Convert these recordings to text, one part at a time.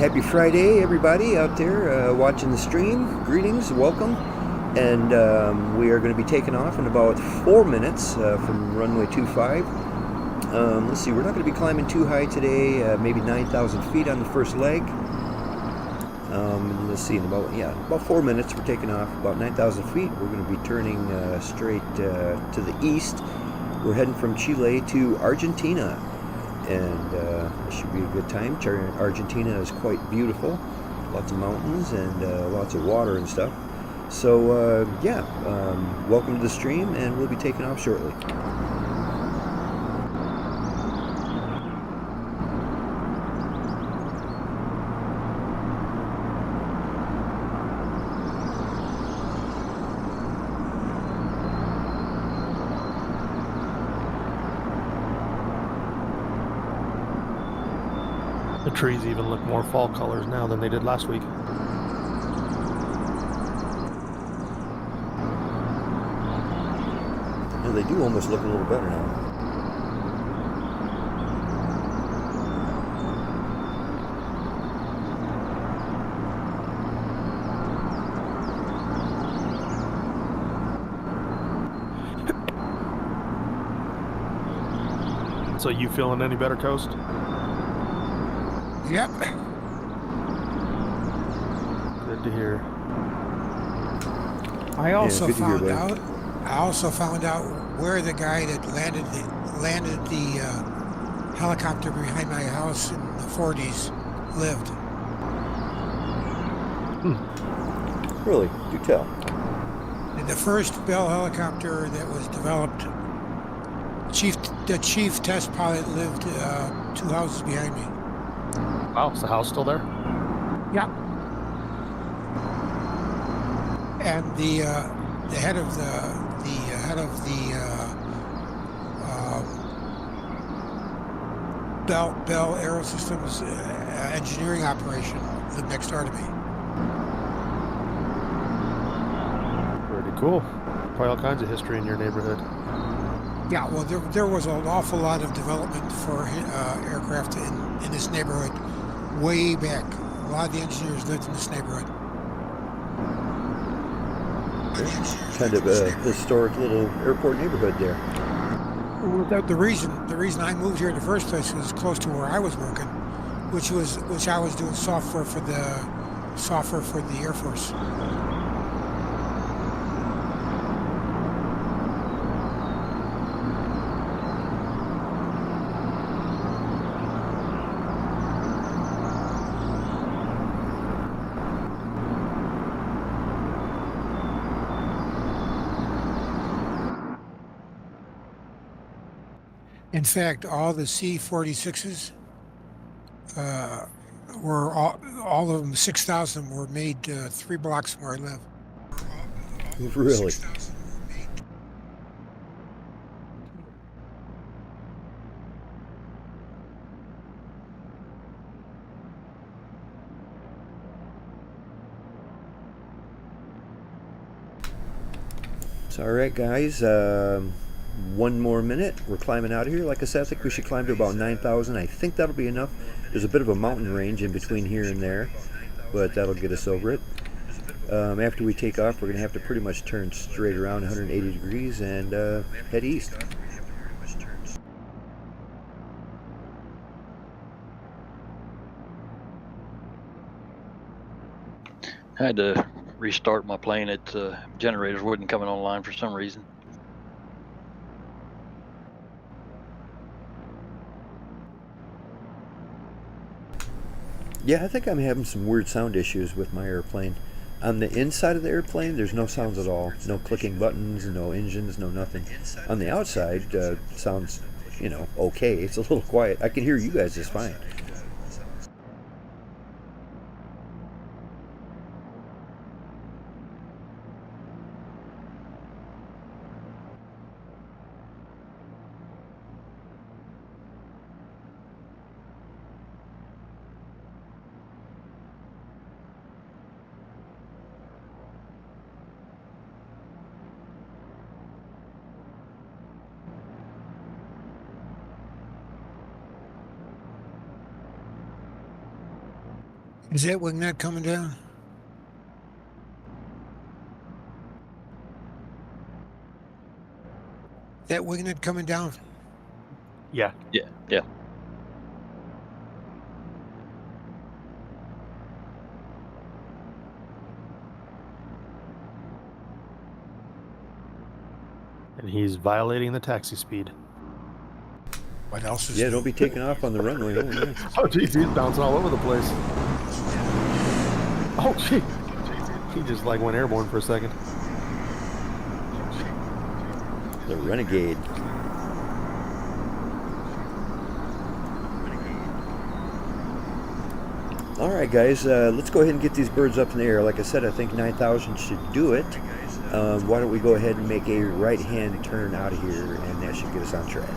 happy Friday, everybody out there watching the stream. Greetings, welcome. And we are going to be taking off in about 4 minutes from runway 25. Let's see, we're not going to be climbing too high today, maybe 9,000 feet on the first leg. Let's see, in about 4 minutes we're taking off, about 9,000 feet. We're going to be turning straight to the east. We're heading from Chile to Argentina. And it should be a good time. Argentina is quite beautiful. Lots of mountains and lots of water and stuff. So, welcome to the stream, and we'll be taking off shortly. The trees even look more fall colors now than they did last week. Yeah, they do almost look a little better now. So you feeling any better, Toast? Yep. Good to hear. I also found out where the guy that landed the helicopter behind my house in the 40s lived. Really? Do tell. And the first Bell helicopter that was developed, the chief test pilot lived 2 houses behind me. Wow, is the house still there? Yeah. And the head of the Bell Aerosystems engineering operation lived next door to me. Pretty cool. Probably all kinds of history in your neighborhood. Yeah, well, there was an awful lot of development for aircraft in this neighborhood way back. A lot of the engineers lived in this neighborhood. Kind of a historic little airport neighborhood there. Well, the reason I moved here in the first place was close to where I was working, which I was doing software for the Air Force. In fact, all the C-46s were all of them, 6,000 were made 3 blocks from where I live. Really? It's all right, guys. 1 more minute. We're climbing out of here. Like I said, I think we should climb to about 9,000. I think that'll be enough. There's a bit of a mountain range in between here and there, but that'll get us over it. After we take off, we're going to have to pretty much turn straight around 180 degrees and head east. I had to restart my plane. Generators wouldn't coming online for some reason. Yeah, I think I'm having some weird sound issues with my airplane. On the inside of the airplane, there's no sounds at all. No clicking buttons, no engines, no nothing. On the outside, sounds, okay. It's a little quiet. I can hear you guys just fine. Is that wingnet coming down? That wingnet coming down? Yeah. Yeah. And he's violating the taxi speed. What else is Yeah, new? don't be taking off on the runway. Oh, yeah. Oh, geez, he's bouncing all over the place. Oh, gee. He just like went airborne for a second. The Renegade. All right, guys, let's go ahead and get these birds up in the air. Like I said, I think 9,000 should do it. Why don't we go ahead and make a right-hand turn out of here, and that should get us on track.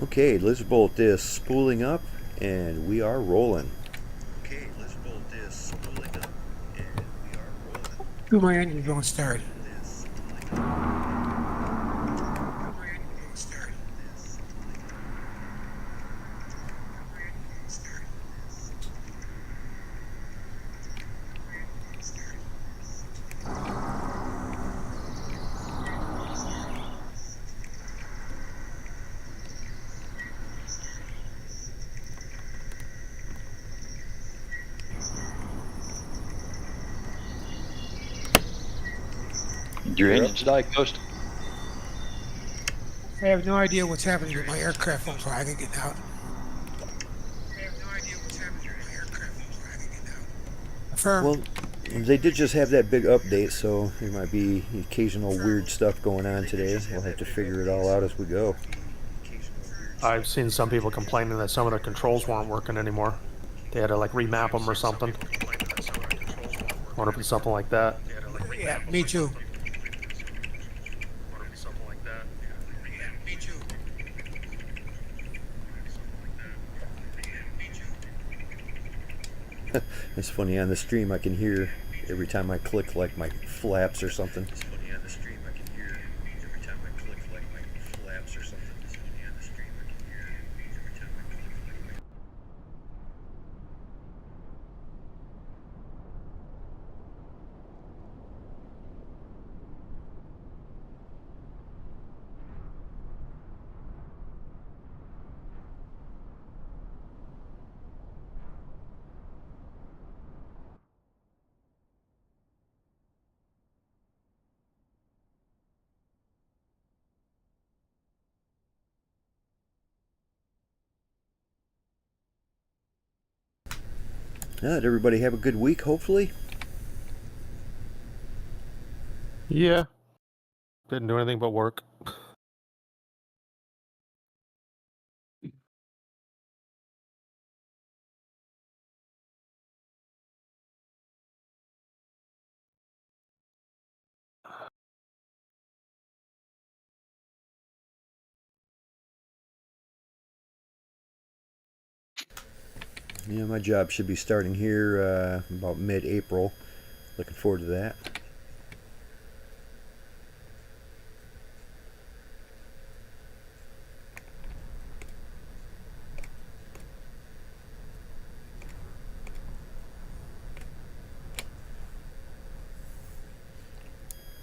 Okay, Lizbolt is spooling up, and we are rolling. Okay, Lizbolt is spooling up, and we are rolling. Do my engine don't start. Your engine's diagnosed. I have no idea what's happening with my aircraft until I can get out. Affirm. Well, they did just have that big update, so there might be occasional weird stuff going on today. We'll have to figure it all out as we go. I've seen some people complaining that some of the controls weren't working anymore. They had to like remap them or something. I wonder if it's something like that. Yeah, me too. It's funny, on the stream I can hear every time I click like my flaps or something. It's funny, on the stream I can hear every time I click like my flaps or something. It's funny, on the stream I can hear every time I click like my... Did everybody have a good week, hopefully? Yeah. Didn't do anything but work. Yeah, my job should be starting here about mid-April. Looking forward to that.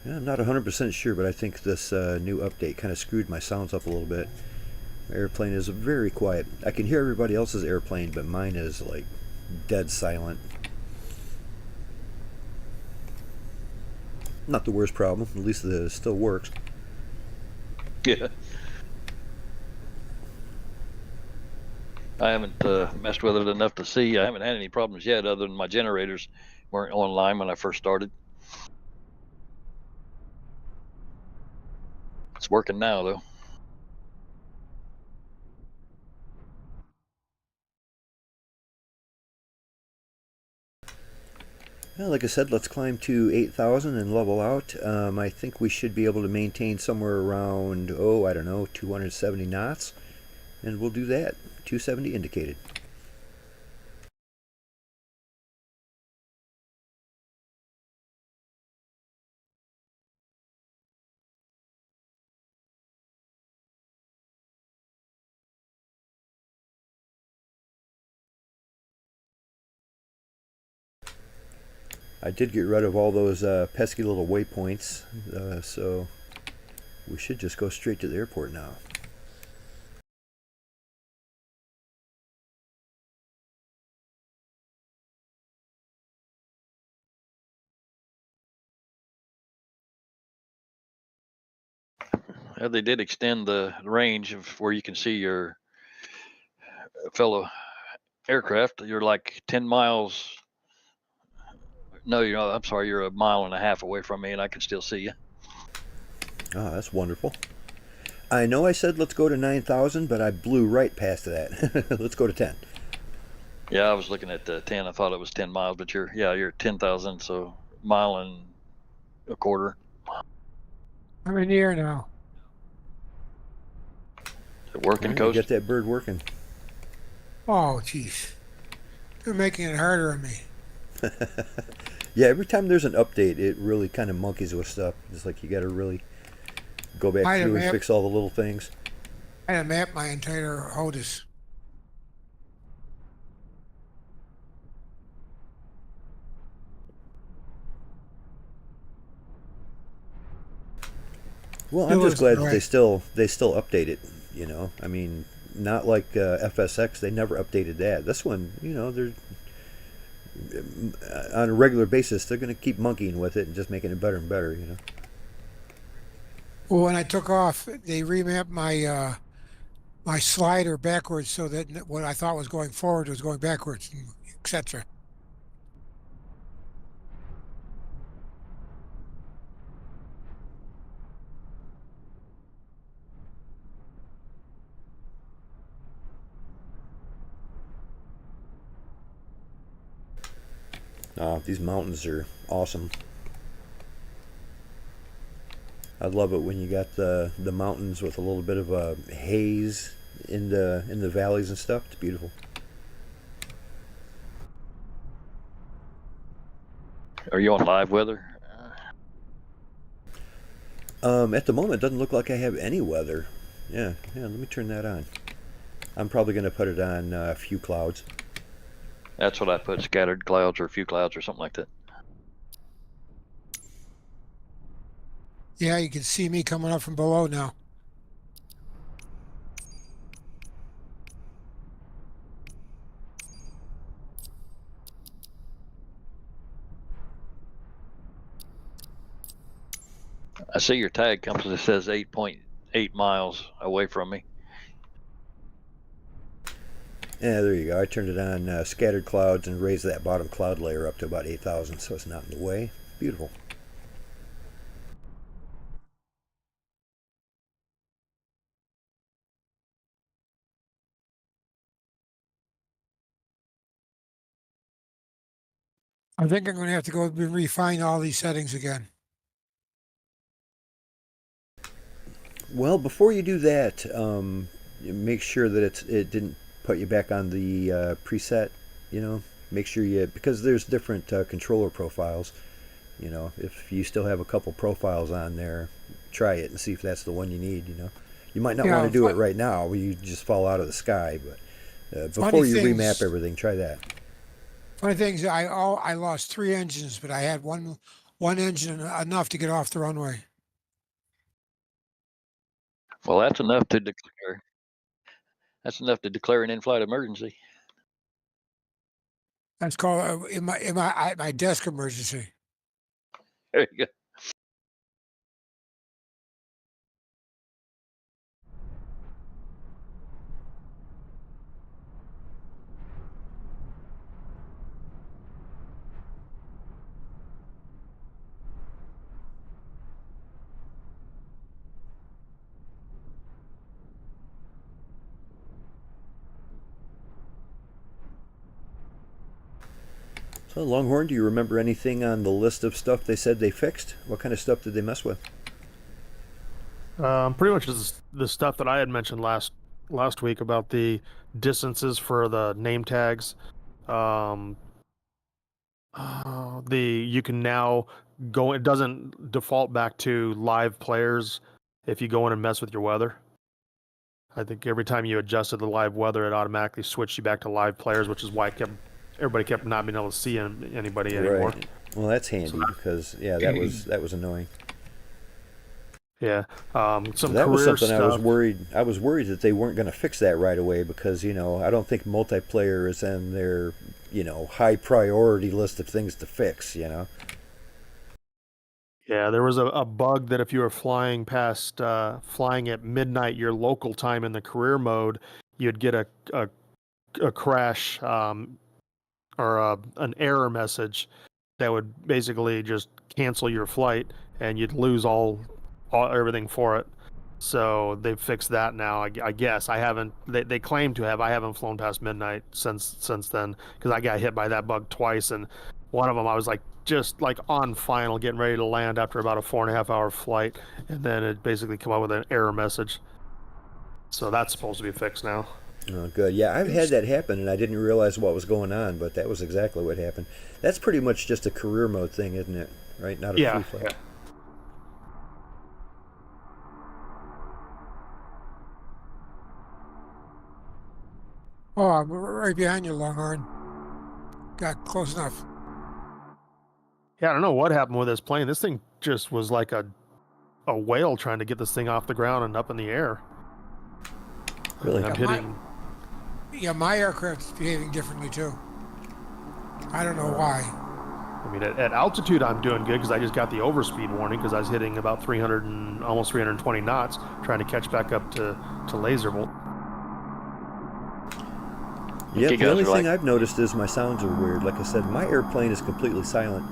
Yeah, I'm not 100% sure, but I think this new update kind of screwed my sounds up a little bit. My airplane is very quiet. I can hear everybody else's airplane, but mine is like dead silent. Not the worst problem. At least it still works. Yeah. I haven't messed with it enough to see. I haven't had any problems yet, other than my generators weren't online when I first started. It's working now, though. Well, like I said, let's climb to 8,000 and level out. I think we should be able to maintain somewhere around, I don't know, 270 knots. and we'll do that. 270 indicated. I did get rid of all those pesky little waypoints, so we should just go straight to the airport now. They did extend the range of where you can see your fellow aircraft. You're like 10 miles. No, I'm sorry. You're a mile and a half away from me, and I can still see you. Oh, that's wonderful. I know I said let's go to 9,000, but I blew right past that. Let's go to 10. Yeah, I was looking at the 10. I thought it was 10 miles, but you're 10,000, so mile and a quarter. I'm in the air now. Is it working, Right, Coach? get that bird working. Oh, jeez. You're making it harder on me. Yeah, every time there's an update, it really kind of monkeys with stuff. It's like you got to really go back I through and have- fix all the little things. I had to map my entire HOTUS. Well, I'm Still just is glad that right. they still update it. You know, I mean, not like FSX. They never updated that. This one, you know, they're on a regular basis. They're going to keep monkeying with it and just making it better and better. You know. Well, when I took off, they remapped my my slider backwards so that what I thought was going forward was going backwards, etc. These mountains are awesome. I love it when you got the mountains with a little bit of a haze in the valleys and stuff. It's beautiful. Are you on live weather? At the moment, it doesn't look like I have any weather. Yeah. Let me turn that on. I'm probably going to put it on a few clouds. That's what I put, scattered clouds or a few clouds or something like that. Yeah, you can see me coming up from below now. I see your tag comes that says 8.8 miles away from me. Yeah, there you go. I turned it on scattered clouds and raised that bottom cloud layer up to about 8,000, so it's not in the way. Beautiful. I think I'm going to have to go and refine all these settings again. Well, before you do that, make sure that it didn't put you back on the preset. You know, make sure because there's different controller profiles. You know, if you still have a couple profiles on there, try it and see if that's the one you need. You know, you might not Yeah, want to do it right now where you just fall out of the sky, but Funny before you things- remap everything, try that. Funny things, I lost 3 engines, but I had one engine enough to get off the runway. Well, that's enough to declare. That's enough to declare an in-flight emergency. That's called in my desk emergency. There you go. So, Longhorn, do you remember anything on the list of stuff they said they fixed? What kind of stuff did they mess with? Pretty much is the stuff that I had mentioned last last week about the distances for the name tags. You can now go. It doesn't default back to live players if you go in and mess with your weather. I think every time you adjusted the live weather, it automatically switched you back to live players, which is why everybody kept not being able to see anybody anymore. Right. Well, that's handy because that was annoying. Yeah. Some that was career something stuff. I was worried that they weren't going to fix that right away because I don't think multiplayer is in their high priority list of things to fix. Yeah, there was a bug that if you were flying at midnight your local time in the career mode, you'd get a crash or an error message that would basically just cancel your flight and you'd lose everything for it. So they've fixed that now. I guess I haven't. They claim to have. I haven't flown past midnight since then because I got hit by that bug twice, and one of them I was just on final, getting ready to land after about a 4.5 hour flight, and then it basically came up with an error message. So that's supposed to be fixed now. Oh, good. Yeah, I've had that happen, and I didn't realize what was going on, but that was exactly what happened. That's pretty much just a career mode thing, isn't it? Right? Not a free flight. Yeah. Oh, I'm right behind you, Longhorn. Got close enough. Yeah, I don't know what happened with this plane. This thing just was like a whale trying to get this thing off the ground and up in the air. Really? I'm hitting. My aircraft's behaving differently too. I don't know why. I mean, at altitude, I'm doing good because I just got the overspeed warning because I was hitting about 300 and almost 320 knots, trying to catch back up to Lazer. Yeah, the only thing I've noticed is my sounds are weird. Like I said, my airplane is completely silent.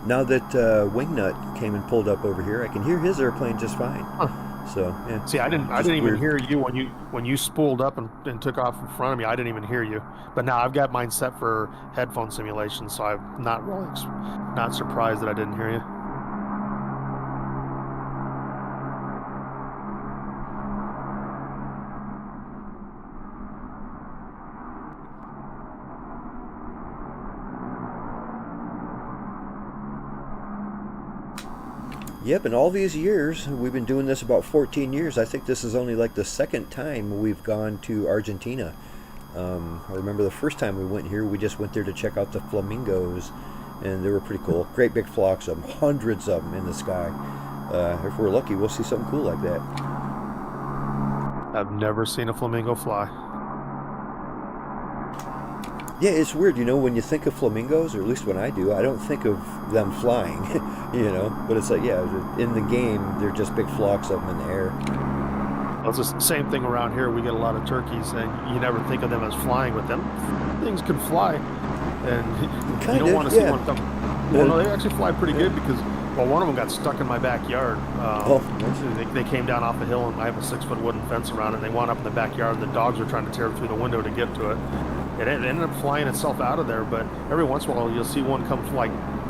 Now that Wingnut came and pulled up over here, I can hear his airplane just fine. Huh. So yeah. See, I didn't even hear you when you spooled up and took off in front of me. I didn't even hear you. But now I've got mine set for headphone simulation, so I'm not surprised that I didn't hear you. Yep, in all these years, we've been doing this about 14 years. I think this is only the second time we've gone to Argentina. I remember the first time we went here, we just went there to check out the flamingos, and they were pretty cool. Great big flocks of them, hundreds of them in the sky. If we're lucky, we'll see something cool like that. I've never seen a flamingo fly. Yeah, it's weird, when you think of flamingos, or at least when I do, I don't think of them flying, but it's in the game, they're just big flocks of them in the air. Well, it's the same thing around here. We get a lot of turkeys, and you never think of them as flying, but them things can fly, and you don't want to see one of them. Well, no, they actually fly pretty good because, one of them got stuck in my backyard. They came down off the hill, and I have a 6-foot wooden fence around it, and they wound up in the backyard, and the dogs were trying to tear through the window to get to it. It ended up flying itself out of there, but every once in a while you'll see one come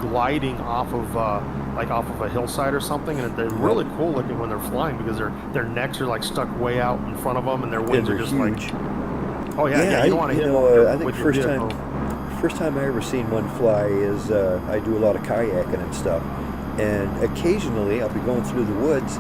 gliding off of a hillside or something, and they're really cool looking when they're flying because their necks are stuck way out in front of them, and their wings are just huge. You don't want to hit I think first time I ever seen one fly is I do a lot of kayaking and stuff, and occasionally I'll be going through the woods,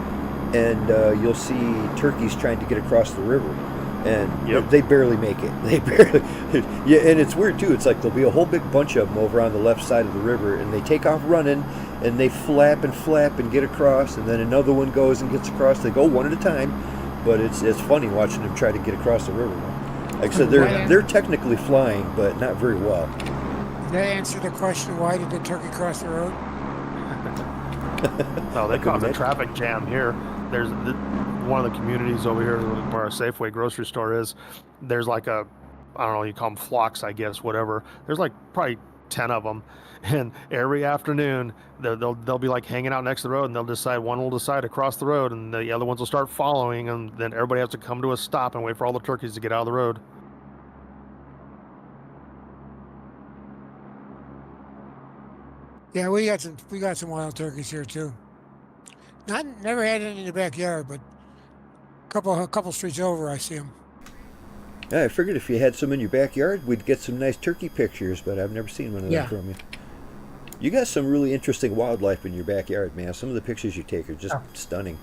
and you'll see turkeys trying to get across the river. And they barely make it. And it's weird too. It's there'll be a whole big bunch of them over on the left side of the river, and they take off running, and they flap and get across, and then another one goes and gets across. They go one at a time, but it's funny watching them try to get across the river. Like I said, they're technically flying, but not very well. Did that answer the question? Why did the turkey cross the road? Oh, they caused a traffic jam here. There's one of the communities over here where our Safeway grocery store is. There's I don't know, you call them flocks, I guess, whatever. There's probably 10 of them, and every afternoon they'll be hanging out next to the road, and one will decide to cross the road, and the other ones will start following, and then everybody has to come to a stop and wait for all the turkeys to get out of the road. Yeah, we got some wild turkeys here too. Never had any in the backyard, but a couple streets over, I see them. Yeah, I figured if you had some in your backyard, we'd get some nice turkey pictures, but I've never seen one of them from you. You got some really interesting wildlife in your backyard, man. Some of the pictures you take are just stunning.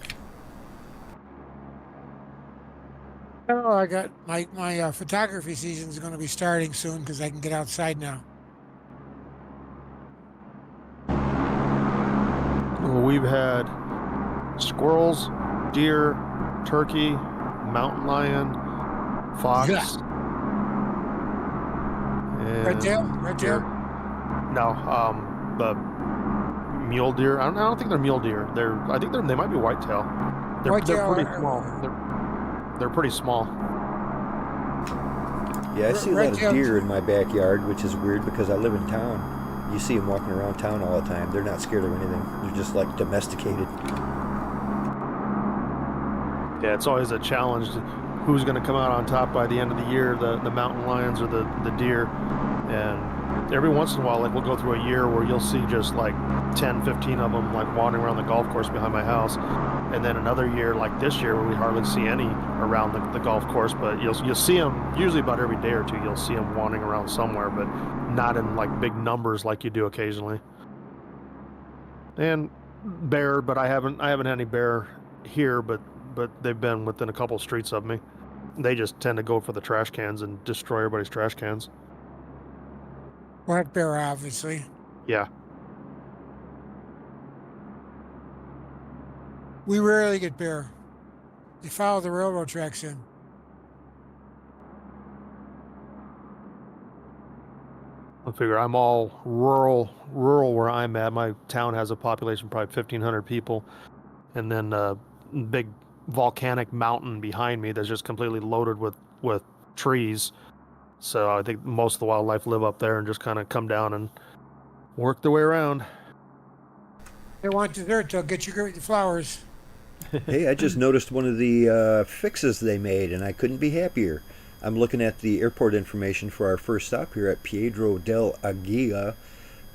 Oh, I got my photography season is going to be starting soon because I can get outside now. We've had squirrels, deer, turkey, mountain lion, fox. And Red tail? No, the mule deer. I don't think they're mule deer. I think they might be whitetail. They're pretty small. They're pretty small. Yeah, I see a lot of deer in my backyard, which is weird because I live in town. You see them walking around town all the time. They're not scared of anything. They're just like domesticated. Yeah, it's always a challenge. Who's going to come out on top by the end of the year, the mountain lions or the deer? And every once in a while, like we'll go through a year where you'll see just like 10, 15 of them like wandering around the golf course behind my house. And then another year like this year where we hardly see any around the golf course, but you'll see them usually about every day or two. You'll see them wandering around somewhere, but not in like big numbers like you do occasionally. And bear, but I haven't had any bear here, but they've been within a couple streets of me. They just tend to go for the trash cans and destroy everybody's trash cans. Black bear, obviously. Yeah. We rarely get bear. They follow the railroad tracks in. I figure I'm all rural where I'm at. My town has a population of probably 1,500 people, and then a big volcanic mountain behind me that's just completely loaded with trees. So I think most of the wildlife live up there and just kind of come down and work their way around. They want dessert, they'll get you the flowers. Hey, I just noticed one of the fixes they made, and I couldn't be happier. I'm looking at the airport information for our first stop here at Piedra del Aguila,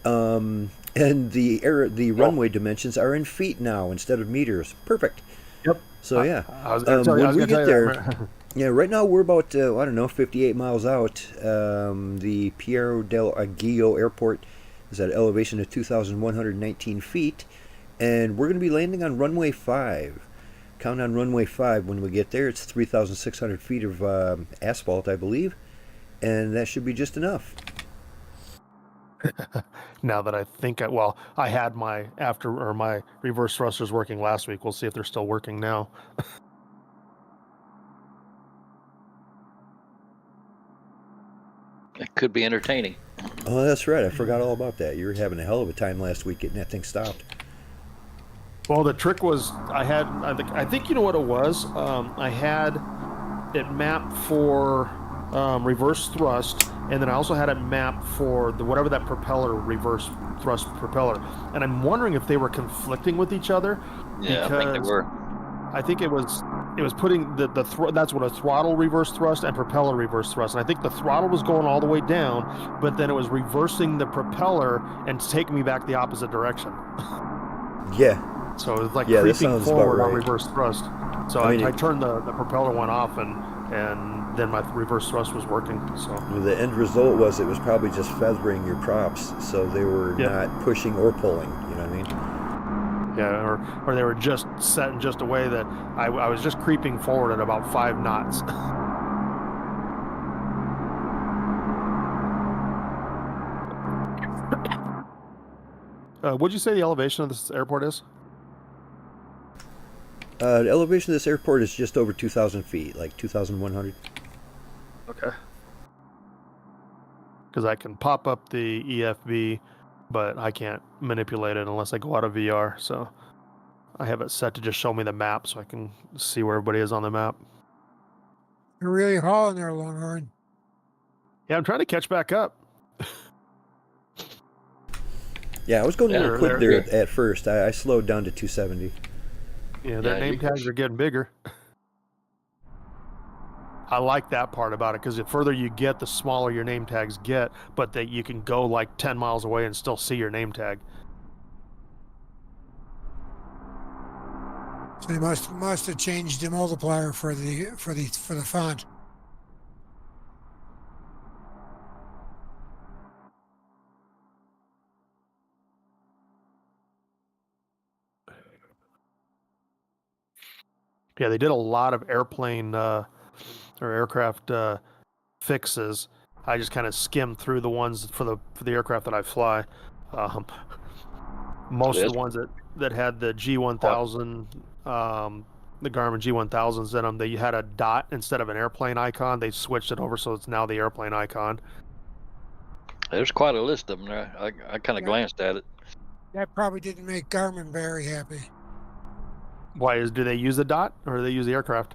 and the runway dimensions are in feet now instead of meters. Perfect. Yep. So yeah, when we get there, yeah, right now we're about 58 miles out. The Piedra del Aguila airport is at an elevation of 2,119 feet, and we're going to be landing on runway 5. Count on runway 5 when we get there. It's 3,600 feet of asphalt, I believe, and that should be just enough. Now that I think I had my my reverse thrusters working last week. We'll see if they're still working now. It could be entertaining. Oh, that's right. I forgot all about that. You were having a hell of a time last week getting that thing stopped. Well, the trick was I think you know what it was. I had it mapped for reverse thrust, and then I also had it mapped for whatever that propeller, reverse thrust propeller. And I'm wondering if they were conflicting with each other. Yeah, I think they were. I think it was putting that's what a throttle reverse thrust and propeller reverse thrust. And I think the throttle was going all the way down, but then it was reversing the propeller and taking me back the opposite direction. Yeah. So it was like creeping forward on reverse thrust. So I turned the propeller one off, and then my reverse thrust was working. So the end result was it was probably just feathering your props, so they were not pushing or pulling. You know what I mean? Yeah, or they were just set in just a way that I was just creeping forward at about 5 knots. What'd you say the elevation of this airport is? The elevation of this airport is just over 2,000 feet, like 2,100. Okay. Because I can pop up the EFB, but I can't manipulate it unless I go out of VR. So I have it set to just show me the map so I can see where everybody is on the map. You're really hauling there, Longhorn. Yeah, I'm trying to catch back up. Yeah, I was going a little quick there at first. I slowed down to 270. Yeah, their name tags are getting bigger. I like that part about it because the further you get, the smaller your name tags get, but that you can go like 10 miles away and still see your name tag. So they must have changed the multiplier for the font. Yeah, they did a lot of airplane or aircraft fixes. I just kind of skimmed through the ones for the aircraft that I fly. Most of the ones that had the G1000, the Garmin G1000s in them, they had a dot instead of an airplane icon. They switched it over so it's now the airplane icon. There's quite a list of them there. I kind of glanced at it. That probably didn't make Garmin very happy. Why do they use the dot or do they use the aircraft?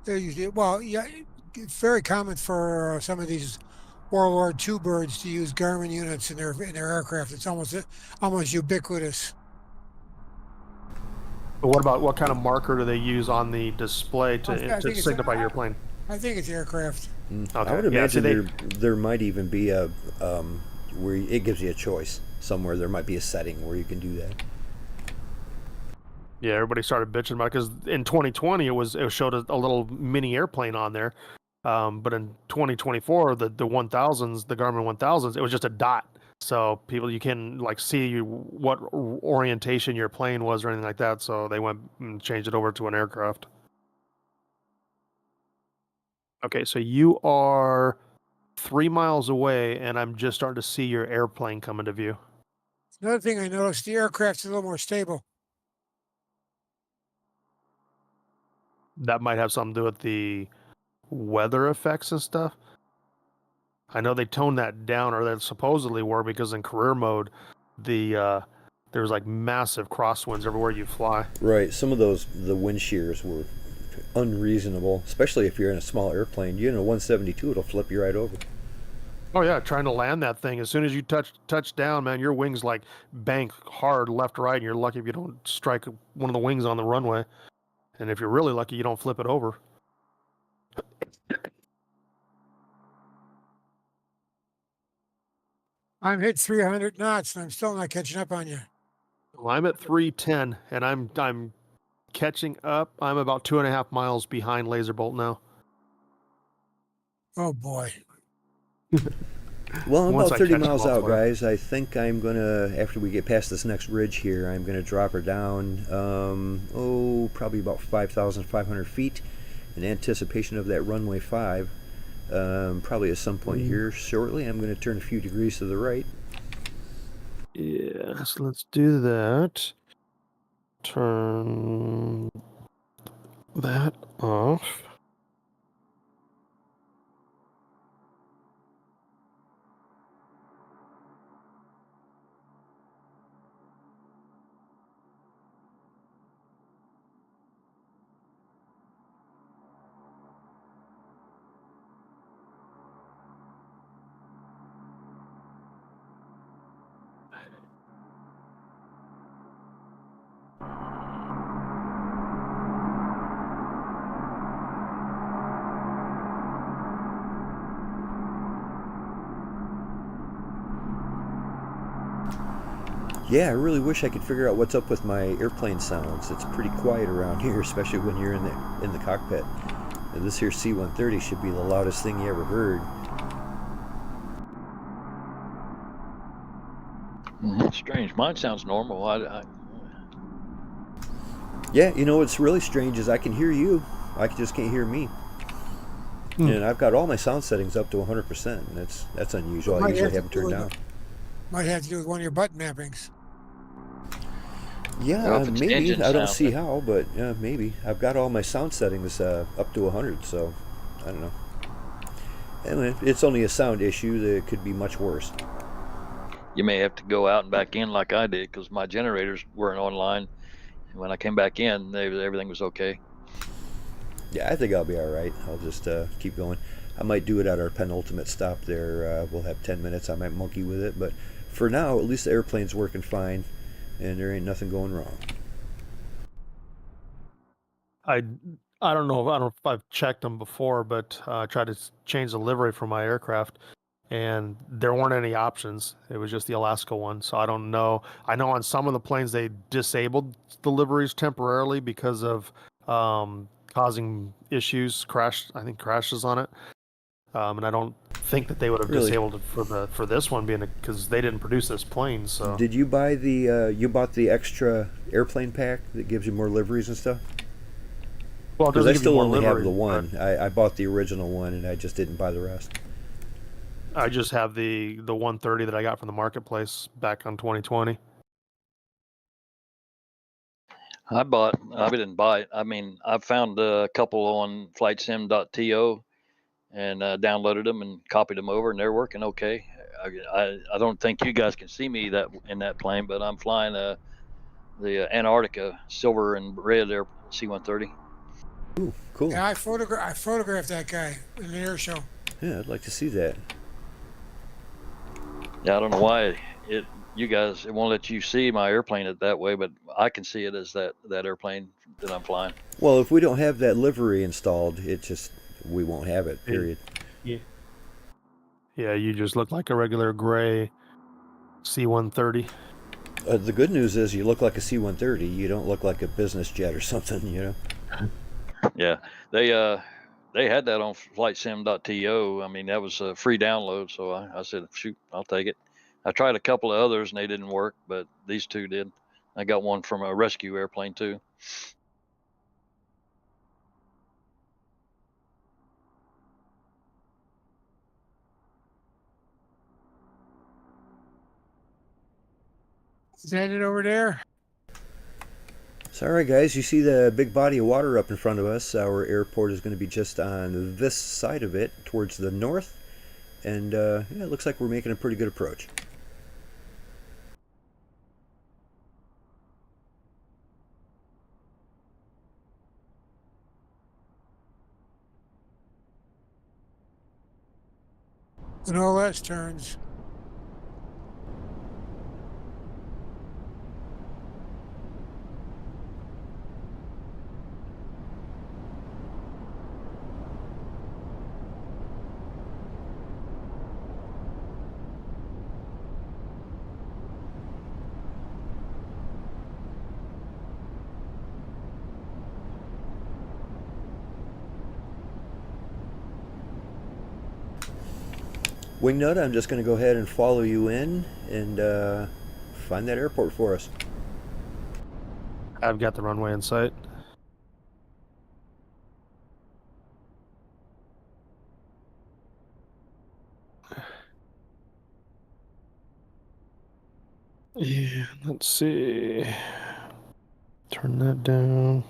They usually, well, yeah, it's very common for some of these World War II birds to use Garmin units in their aircraft. It's almost ubiquitous. But what kind of marker do they use on the display to signify your plane? I think it's aircraft. Okay. I would imagine there might even be a where it gives you a choice somewhere. There might be a setting where you can do that. Yeah, everybody started bitching about it because in 2020 it showed a little mini airplane on there, but in 2024 the 1000s, the Garmin 1000s, it was just a dot. So you can like see what orientation your plane was or anything like that. So they went and changed it over to an aircraft. Okay, so you are 3 miles away, and I'm just starting to see your airplane come into view. Another thing I noticed, the aircraft's a little more stable. That might have something to do with the weather effects and stuff. I know they toned that down, or they supposedly were, because in career mode, there's like massive crosswinds everywhere you fly. Right. Some of the wind shears were unreasonable, especially if you're in a small airplane. You're in a 172, it'll flip you right over. Oh yeah, trying to land that thing. As soon as you touch down, man, your wings like bank hard left, right, and you're lucky if you don't strike one of the wings on the runway. And if you're really lucky, you don't flip it over. I'm hit 300 knots, and I'm still not catching up on you. Well, I'm at 310, and I'm catching up. I'm about 2.5 miles behind Lazer Bolt now. Oh boy. Well, I'm Once about I 30 catch miles them out, elsewhere. guys. I think I'm gonna, after we get past this next ridge here, I'm gonna drop her down. Probably about 5,500 feet, in anticipation of that runway 5. Probably at some point here shortly, I'm gonna turn a few degrees to the right. Yeah, so let's do that. Turn that off. Yeah, I really wish I could figure out what's up with my airplane sounds. It's pretty quiet around here, especially when you're in the cockpit. And this here C130 should be the loudest thing you ever heard. Strange. Mine sounds normal. Yeah, you know what's really strange is I can hear you. I just can't hear me. And I've got all my sound settings up to 100%. And that's unusual. I usually have them turned down. Might have to do with one of your button mappings. Yeah, Well, if it's maybe. engine I don't sound, see then- how, but maybe. I've got all my sound settings up to 100, so I don't know. Anyway, it's only a sound issue. That could be much worse. You may have to go out and back in like I did because my generators weren't online. And when I came back in, everything was okay. Yeah, I think I'll be all right. I'll just keep going. I might do it at our penultimate stop there. We'll have 10 minutes. I might monkey with it, but for now, at least the airplane's working fine, and there ain't nothing going wrong. I don't know if I've checked them before, but I tried to change the livery for my aircraft, and there weren't any options. It was just the Alaska one, so I don't know. I know on some of the planes they disabled the liveries temporarily because of causing issues, crashes on it. And I don't think that they would have Really? disabled it for this one being because they didn't produce this plane. So Did you buy you bought the extra airplane pack that gives you more liveries and stuff? Well, it Because doesn't I give you still more only have livery, the but one. I bought the original one, and I just didn't buy the rest. I just have the 130 that I got from the marketplace back on 2020. I didn't buy it. I mean, I found a couple on flightsim.to and downloaded them and copied them over, and they're working okay. I don't think you guys can see me in that plane, but I'm flying the Antarctica silver and red air C-130. Ooh, cool. Yeah, I photographed that guy in the air show. Yeah, I'd like to see that. Yeah, I don't know why it won't let you see my airplane that way, but I can see it as that airplane that I'm flying. Well, if we don't have that livery installed, we won't have it. Period. Yeah. Yeah, you just look like a regular gray C-130. The good news is you look like a C-130. You don't look like a business jet or something. You know. Yeah, they had that on flightsim.to. I mean, that was a free download, so I said, shoot, I'll take it. I tried a couple of others and they didn't work, but these two did. I got one from a rescue airplane too. Is that it over there? So, all right, guys, you see the big body of water up in front of us. Our airport is going to be just on this side of it, towards the north. And yeah, it looks like we're making a pretty good approach. And all that turns. Wingnut, I'm just going to go ahead and follow you in and find that airport for us. I've got the runway in sight. Yeah, let's see. Turn that down.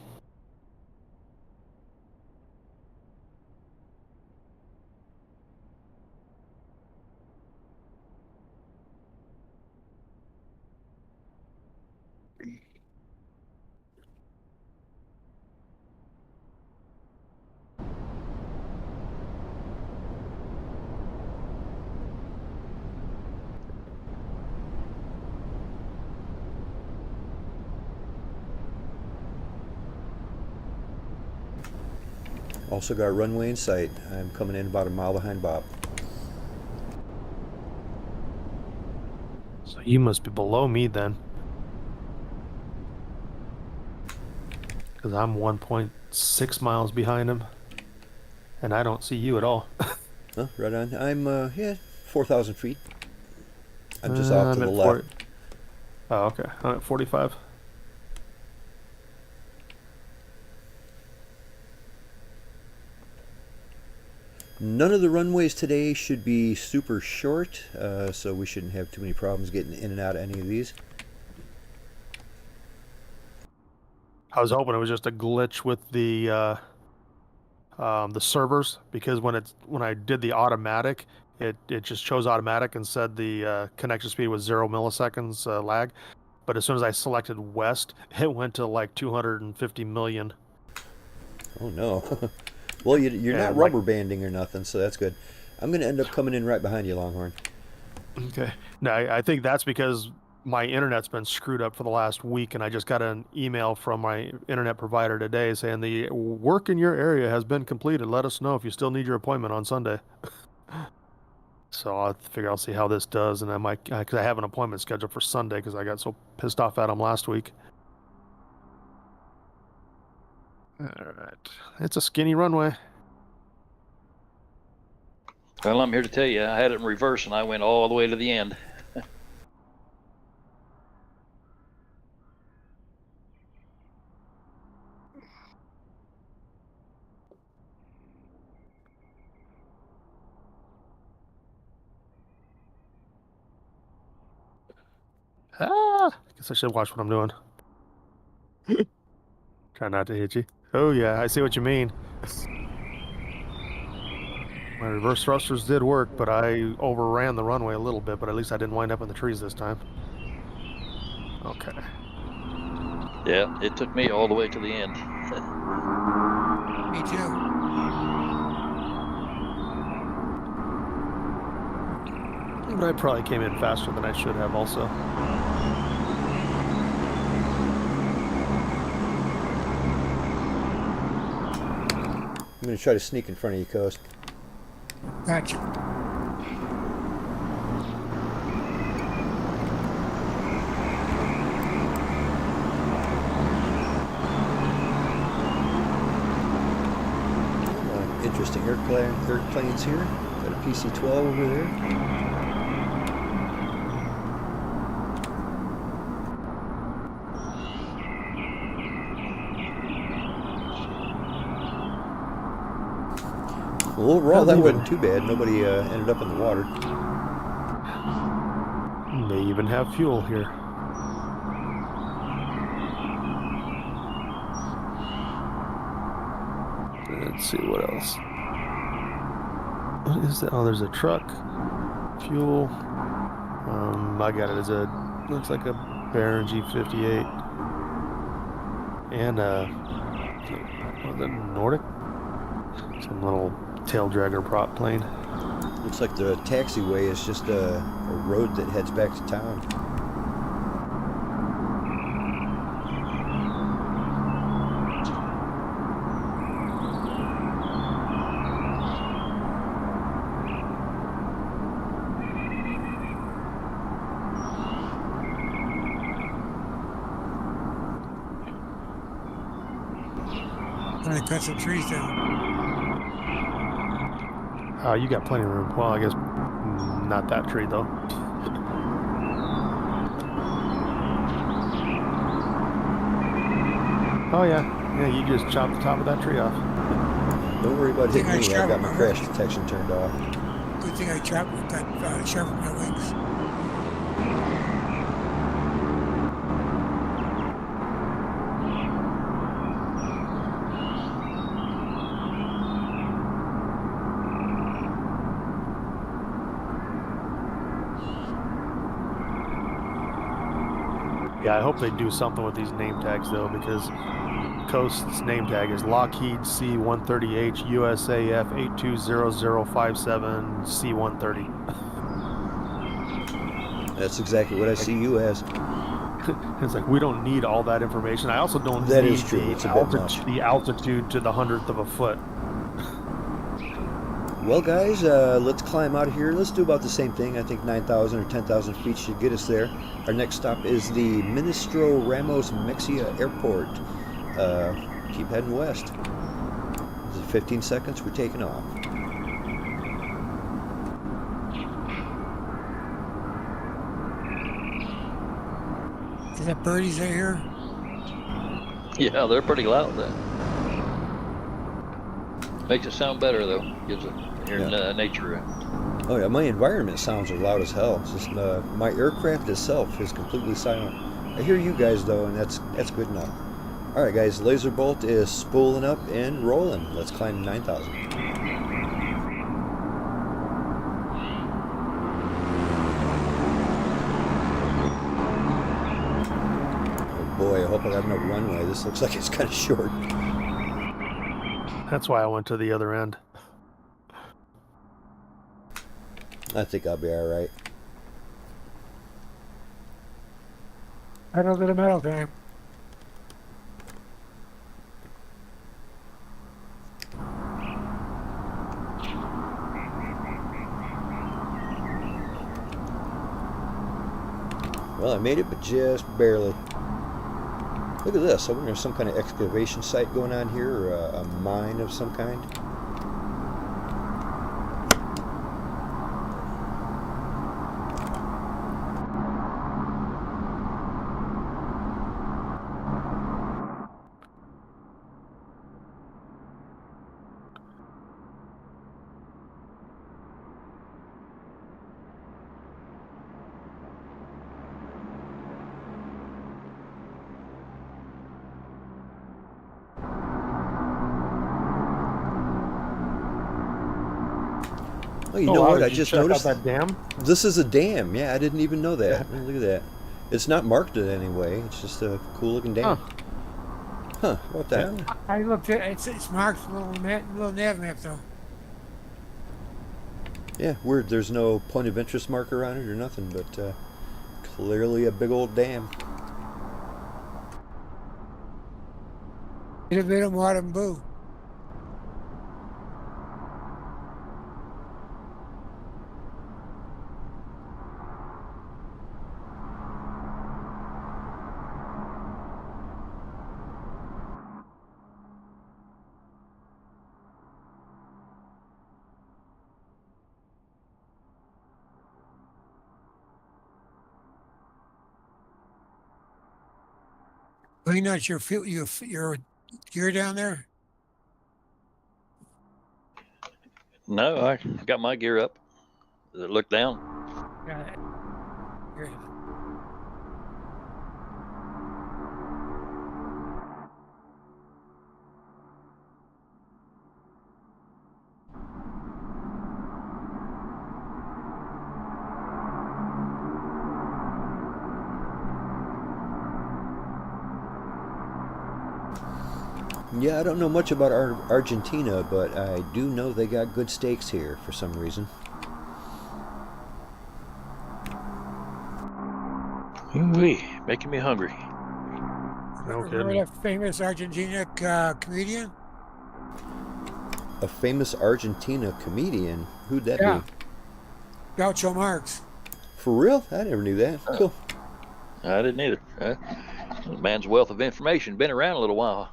Also got runway in sight. I'm coming in about a mile behind Bob. So you must be below me then. Because I'm 1.6 miles behind him. And I don't see you at all. Huh, right on. I'm, yeah, 4,000 feet. I'm just off to I'm the at left. 40. Oh, okay. I'm at 45. None of the runways today should be super short, so we shouldn't have too many problems getting in and out of any of these. I was hoping it was just a glitch with the servers, because when I did the automatic, it just chose automatic and said the connection speed was 0 milliseconds lag. But as soon as I selected west, it went to like 250 million. Oh no. Well, you're not And, rubber banding or nothing, so that's good. I'm going to end up coming in right behind you, Longhorn. Okay. No, I think that's because my internet's been screwed up for the last week, and I just got an email from my internet provider today saying the work in your area has been completed. Let us know if you still need your appointment on Sunday. So I'll figure I'll see how this does, and I might, because I have an appointment scheduled for Sunday because I got so pissed off at them last week. All right. It's a skinny runway. Well, I'm here to tell you, I had it in reverse and I went all the way to the end. Ah, guess I should watch what I'm doing. Try not to hit you. Oh yeah, I see what you mean. My reverse thrusters did work, but I overran the runway a little bit, but at least I didn't wind up in the trees this time. Okay. Yeah, it took me all the way to the end. Me too. But I probably came in faster than I should have also. I'm going to try to sneak in front of you, Coast. Gotcha. Interesting airplanes here. Got a PC-12 over there. Well, overall, that wasn't too bad. Nobody ended up in the water. They even have fuel here. Let's see what else. What is that? Oh, there's a truck. Fuel. I got it as a, looks like a Baron G58. And was it Nordic? Some little tail dragger prop plane. Looks like the taxiway is just a road that heads back to town. Trying to cut some trees down. Oh, you got plenty of room. Well, I guess not that tree though. Oh yeah, you just chopped the top of that tree off. Don't worry about hitting me. I got my crash detection turned off. Good thing I got sharpened my wings. Yeah, I hope they do something with these name tags though, because Coast's name tag is Lockheed C130H USAF 820057 C130. That's exactly what I see you as. It's like we don't need all that information. I also don't That need is true. It's a bit much. the altitude to the 100th of a foot. Well, guys, let's climb out of here. Let's do about the same thing. I think 9,000 or 10,000 feet should get us there. Our next stop is the Ministro Ramos Mexía Airport. Keep heading west. This is 15 seconds. We're taking off. Is that birdies I hear? Yeah, they're pretty loud then. Makes it sound better though. Gives it hearing nature. Oh yeah, my environment sounds are loud as hell. It's just my aircraft itself is completely silent. I hear you guys though, and that's good enough. All right, guys, Laser Bolt is spooling up and rolling. Let's climb 9,000. Oh boy, I hope I got enough runway. This looks like it's kind of short. That's why I went to the other end. I think I'll be all right. Pedal to the metal time. Well, I made it, but just barely. Look at this. I wonder if there's some kind of excavation site going on here, or a mine of some kind. Oh, you know what? Did I you just check out noticed that dam. this is a dam. Yeah, I didn't even know that. Oh, look at that. It's not marked in any way. It's just a cool looking dam. Huh? What that? Yeah. I looked at it's marked little nav map though. Yeah, weird. There's no point of interest marker on it or nothing, but clearly a big old dam. A bit of modern boo. Clean out your your gear down there. No, I got my gear up. Does it look down? Got it. Here. Yeah, I don't know much about Argentina, but I do know they got good steaks here for some reason. Ooh-wee, making me hungry. No Remember kidding. that famous Argentina comedian? A famous Argentina comedian? Who'd that Yeah. be? Groucho Marx. For real? I never knew that. Cool. I didn't either. The man's wealth of information been around a little while.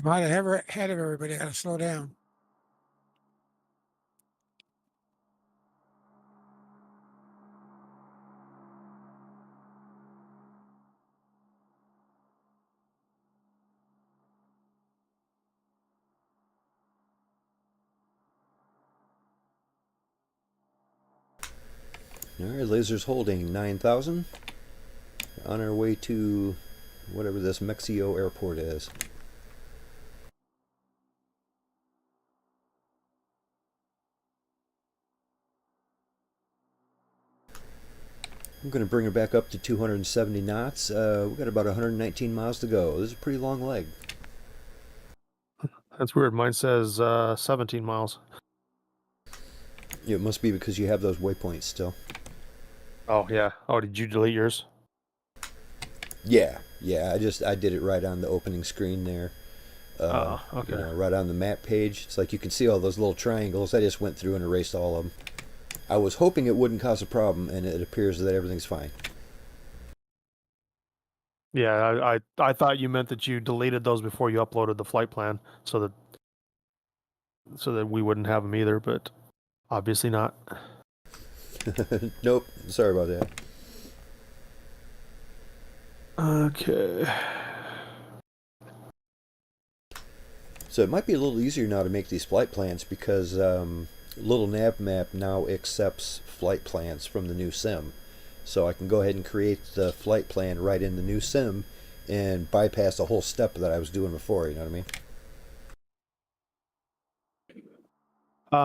I'm out ahead of everybody. I gotta slow down. Alright, Lazer's holding 9,000. On our way to whatever this Mexía airport is. I'm going to bring her back up to 270 knots. We've got about 119 miles to go. This is a pretty long leg. That's weird. Mine says 17 miles. Yeah, it must be because you have those waypoints still. Oh yeah. Oh, did you delete yours? Yeah, I did it right on the opening screen there. Okay. You know, right on the map page. It's like you can see all those little triangles. I just went through and erased all of them. I was hoping it wouldn't cause a problem, and it appears that everything's fine. Yeah, I thought you meant that you deleted those before you uploaded the flight plan, so that we wouldn't have them either. But obviously not. Nope, sorry about that. Okay. So it might be a little easier now to make these flight plans because Little Nav Map now accepts flight plans from the new sim. So I can go ahead and create the flight plan right in the new sim and bypass the whole step that I was doing before, you know what I mean?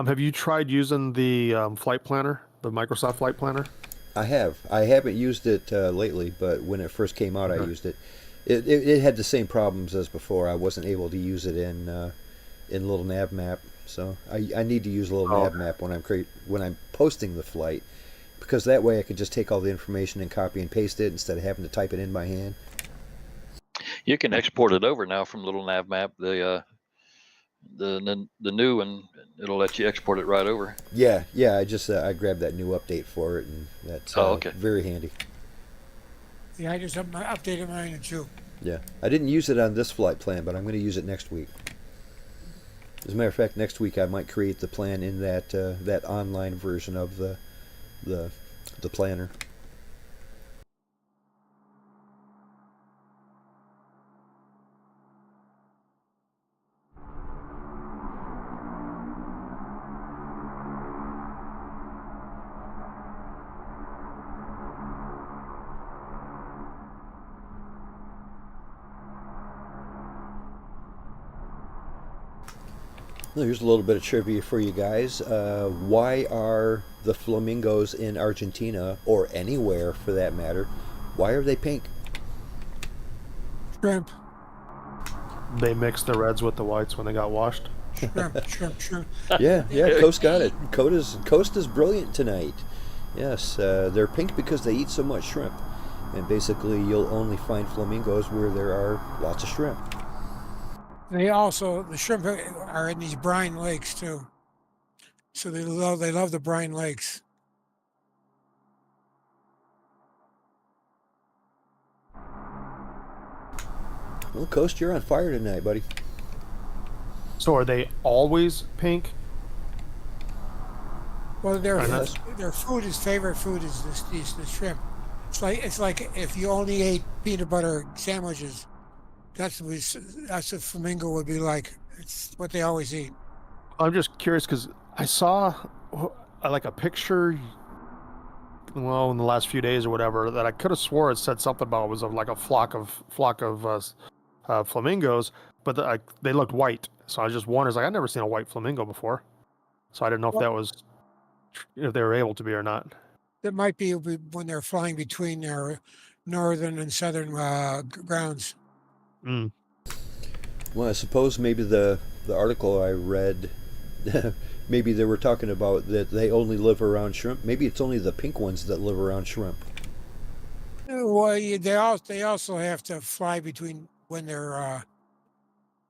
Have you tried using the flight planner, the Microsoft Flight Planner? I have. I haven't used it lately, but when it first came out, I used it. It had the same problems as before. I wasn't able to use it in Little Nav Map, so I need to use Little Nav Map when I'm posting the flight, because that way I can just take all the information and copy and paste it instead of having to type it in by hand. You can export it over now from Little Nav Map. The new one, it'll let you export it right over. Yeah. I grabbed that new update for it, and that's very handy. Yeah, I just updated mine too. Yeah, I didn't use it on this flight plan, but I'm going to use it next week. As a matter of fact, next week I might create the plan in that that online version of the planner. Here's a little bit of trivia for you guys. Why are the flamingos in Argentina, or anywhere for that matter, why are they pink? Shrimp, They mixed the reds with the whites when they got washed. shrimp. Yeah, Coast got it. Coast is brilliant tonight. Yes, they're pink because they eat so much shrimp. And basically you'll only find flamingos where there are lots of shrimp. The shrimp are in these brine lakes too. So they love the brine lakes. Well, Coast, you're on fire tonight, buddy. So are they always pink? Well, Yes. their favorite food is the shrimp. It's like if you only ate peanut butter sandwiches, that's what flamingo would be like. It's what they always eat. I'm just curious because I saw like a picture, well, in the last few days or whatever, that I could have swore it said something about it was like a flock of flamingos, but they looked white. So I was just wondering, like, I've never seen a white flamingo before, so I didn't know if Well, that was if they were able to be or not. that might be when they're flying between their northern and southern grounds. Mm. Well, I suppose maybe the article I read, maybe they were talking about that they only live around shrimp. Maybe it's only the pink ones that live around shrimp. Well, they also have to fly between when they're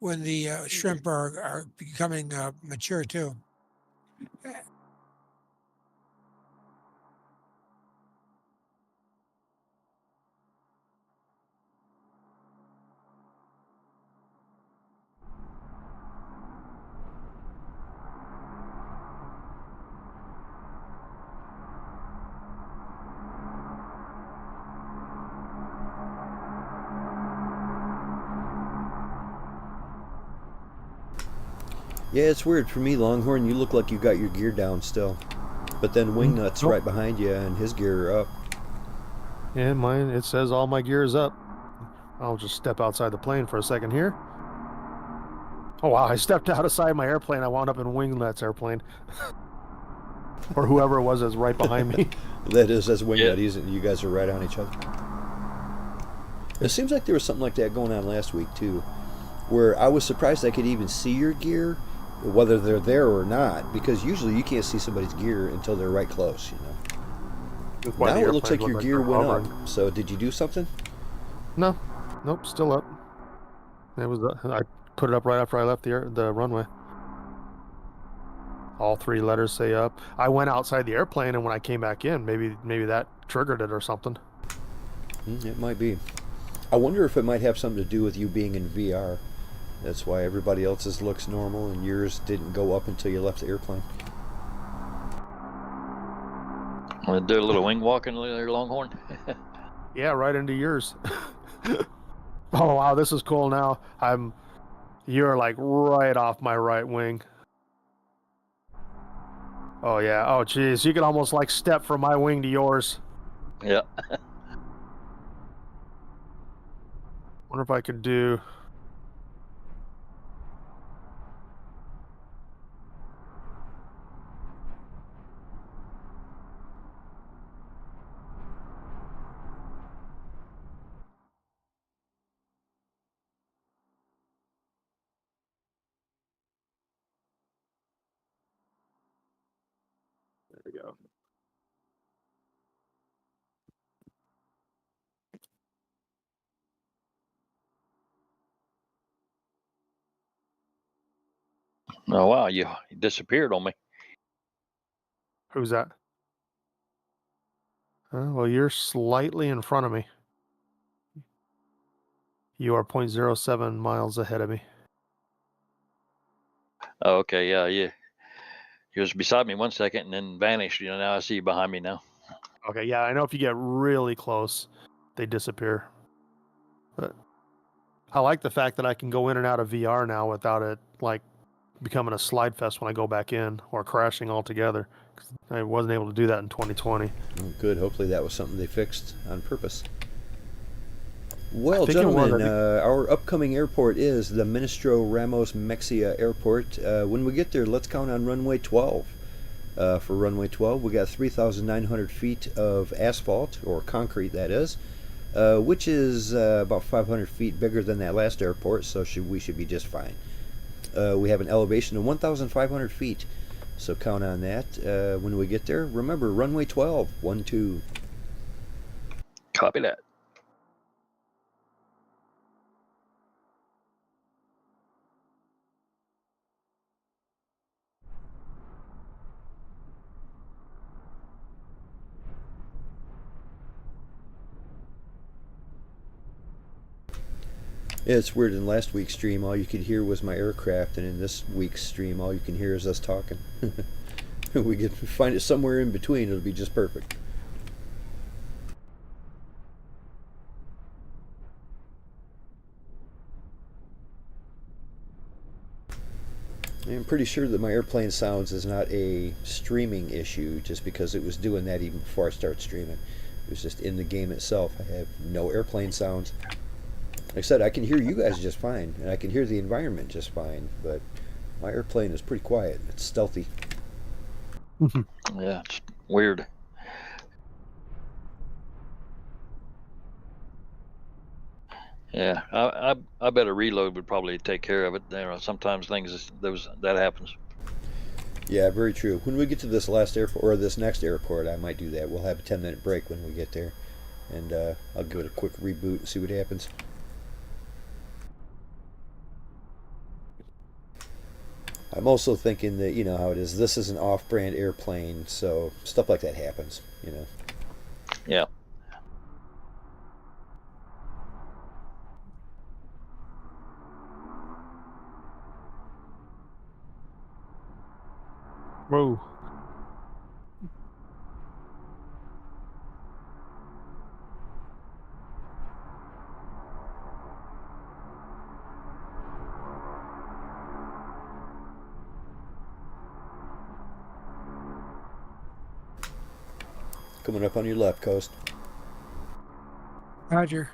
when the shrimp are becoming mature too. Yeah, it's weird for me, Longhorn. You look like you got your gear down still, but then Wingnut's Nope. right behind you, and his gear are up. Yeah, mine, it says all my gear is up. I'll just step outside the plane for a second here. Oh wow, I stepped outside my airplane. I wound up in Wingnut's airplane. Or whoever it was that's right behind me. That is, as Wingnut. Yeah. You guys are right on each other. It seems like there was something like that going on last week too, where I was surprised I could even see your gear, whether they're there or not, because usually you can't see somebody's gear until they're right close, you know. Why Now the it looks like airplanes your look gear they're went hovering. up. So did you do something? No, nope, still up. It was I put it up right after I left the runway. All three letters say up. I went outside the airplane, and when I came back in, maybe that triggered it or something. It might be. I wonder if it might have something to do with you being in VR. That's why everybody else's looks normal and yours didn't go up until you left the airplane. Want to do a little wing walking there, Longhorn? Yeah, right into yours. Oh wow, this is cool. Now you're like right off my right wing. Oh yeah. Oh geez, you could almost like step from my wing to yours. Yeah. Wonder if I could do. There we go. Oh wow, you disappeared on me. Who's that? Well, you're slightly in front of me. You are 0.07 miles ahead of me. Oh, okay, yeah, yeah. He was beside me 1 second and then vanished. Now I see you behind me now. Okay, yeah, I know if you get really close, they disappear. But I like the fact that I can go in and out of VR now without it like becoming a slide fest when I go back in or crashing altogether. 'Cause I wasn't able to do that in 2020. Oh, good. Hopefully that was something they fixed on purpose. Well, think it was. gentlemen, our upcoming airport is the Ministro Ramos Mexía Airport. When we get there, let's count on runway 12. For runway 12, we got 3,900 feet of asphalt, or concrete that is, which is about 500 feet bigger than that last airport, so we should be just fine. We have an elevation of 1,500 feet, so count on that when we get there. Remember, runway 12, 1-2. Copy that. Yeah, it's weird. In last week's stream, all you could hear was my aircraft, and in this week's stream, all you can hear is us talking. We could find it somewhere in between. It'll be just perfect. I'm pretty sure that my airplane sounds is not a streaming issue, just because it was doing that even before I started streaming. It was just in the game itself. I have no airplane sounds. Like I said, I can hear you guys just fine, and I can hear the environment just fine, but my airplane is pretty quiet. It's stealthy. Yeah, it's weird. Yeah, I bet a reload would probably take care of it. Sometimes that happens. Yeah, very true. When we get to this last airport, or this next airport, I might do that. We'll have a 10-minute break when we get there, and I'll give it a quick reboot and see what happens. I'm also thinking that, you know how it is, this is an off-brand airplane, so stuff like that happens, Yeah. Whoa. Coming up on your left coast. Roger.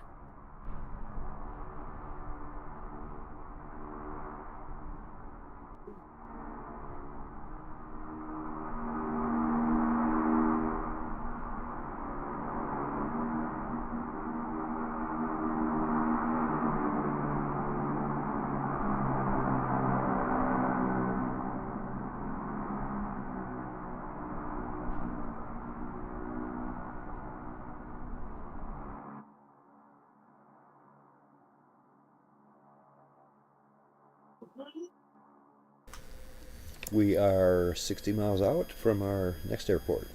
We are 60 miles out from our next airport.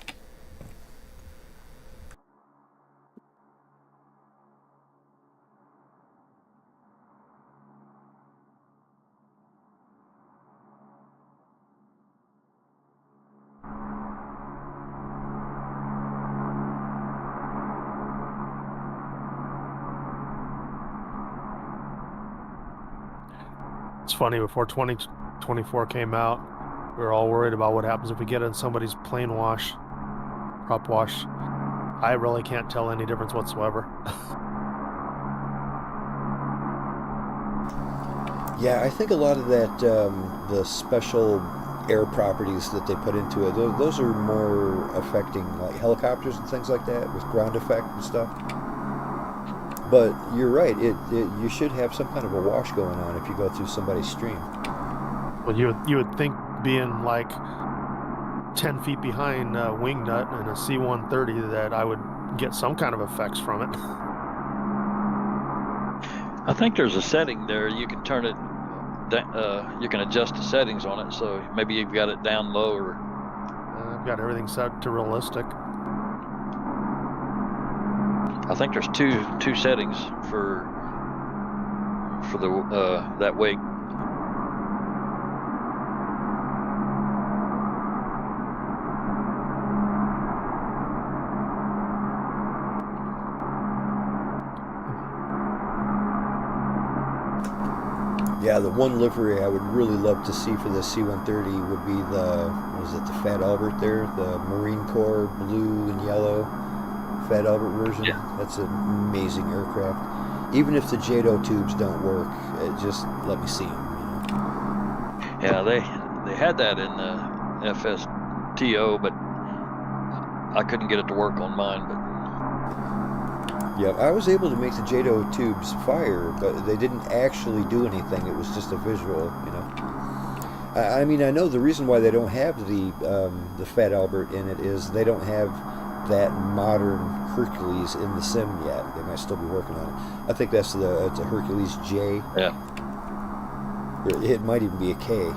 It's funny, before 2024 came out, we were all worried about what happens if we get in somebody's plane wash, prop wash. I really can't tell any difference whatsoever. Yeah, I think a lot of that, the special air properties that they put into it, those are more affecting like helicopters and things like that, with ground effect and stuff. But you're right, you should have some kind of a wash going on if you go through somebody's stream. Well, you would think being like 10 feet behind Wingnut and a C130 that I would get some kind of effects from it. I think there's a setting there. You can turn it, you can adjust the settings on it. So maybe you've got it down low, or I've got everything set to realistic. I think there's two settings for the that wake. Yeah, the one livery I would really love to see for the C130 would be the, what is it, the Fat Albert there, the Marine Corps blue and yellow Fat Albert version. Yeah. That's an amazing aircraft. Even if the JATO tubes don't work, just let me see them. Yeah, they had that in the FSTO, but I couldn't get it to work on mine. But Yeah, I was able to make the JATO tubes fire, but they didn't actually do anything. It was just a visual. I mean, I know the reason why they don't have the Fat Albert in it is they don't have that modern Hercules in the sim yet. They might still be working on it. I think it's a Hercules J. yeah, It might even be a K.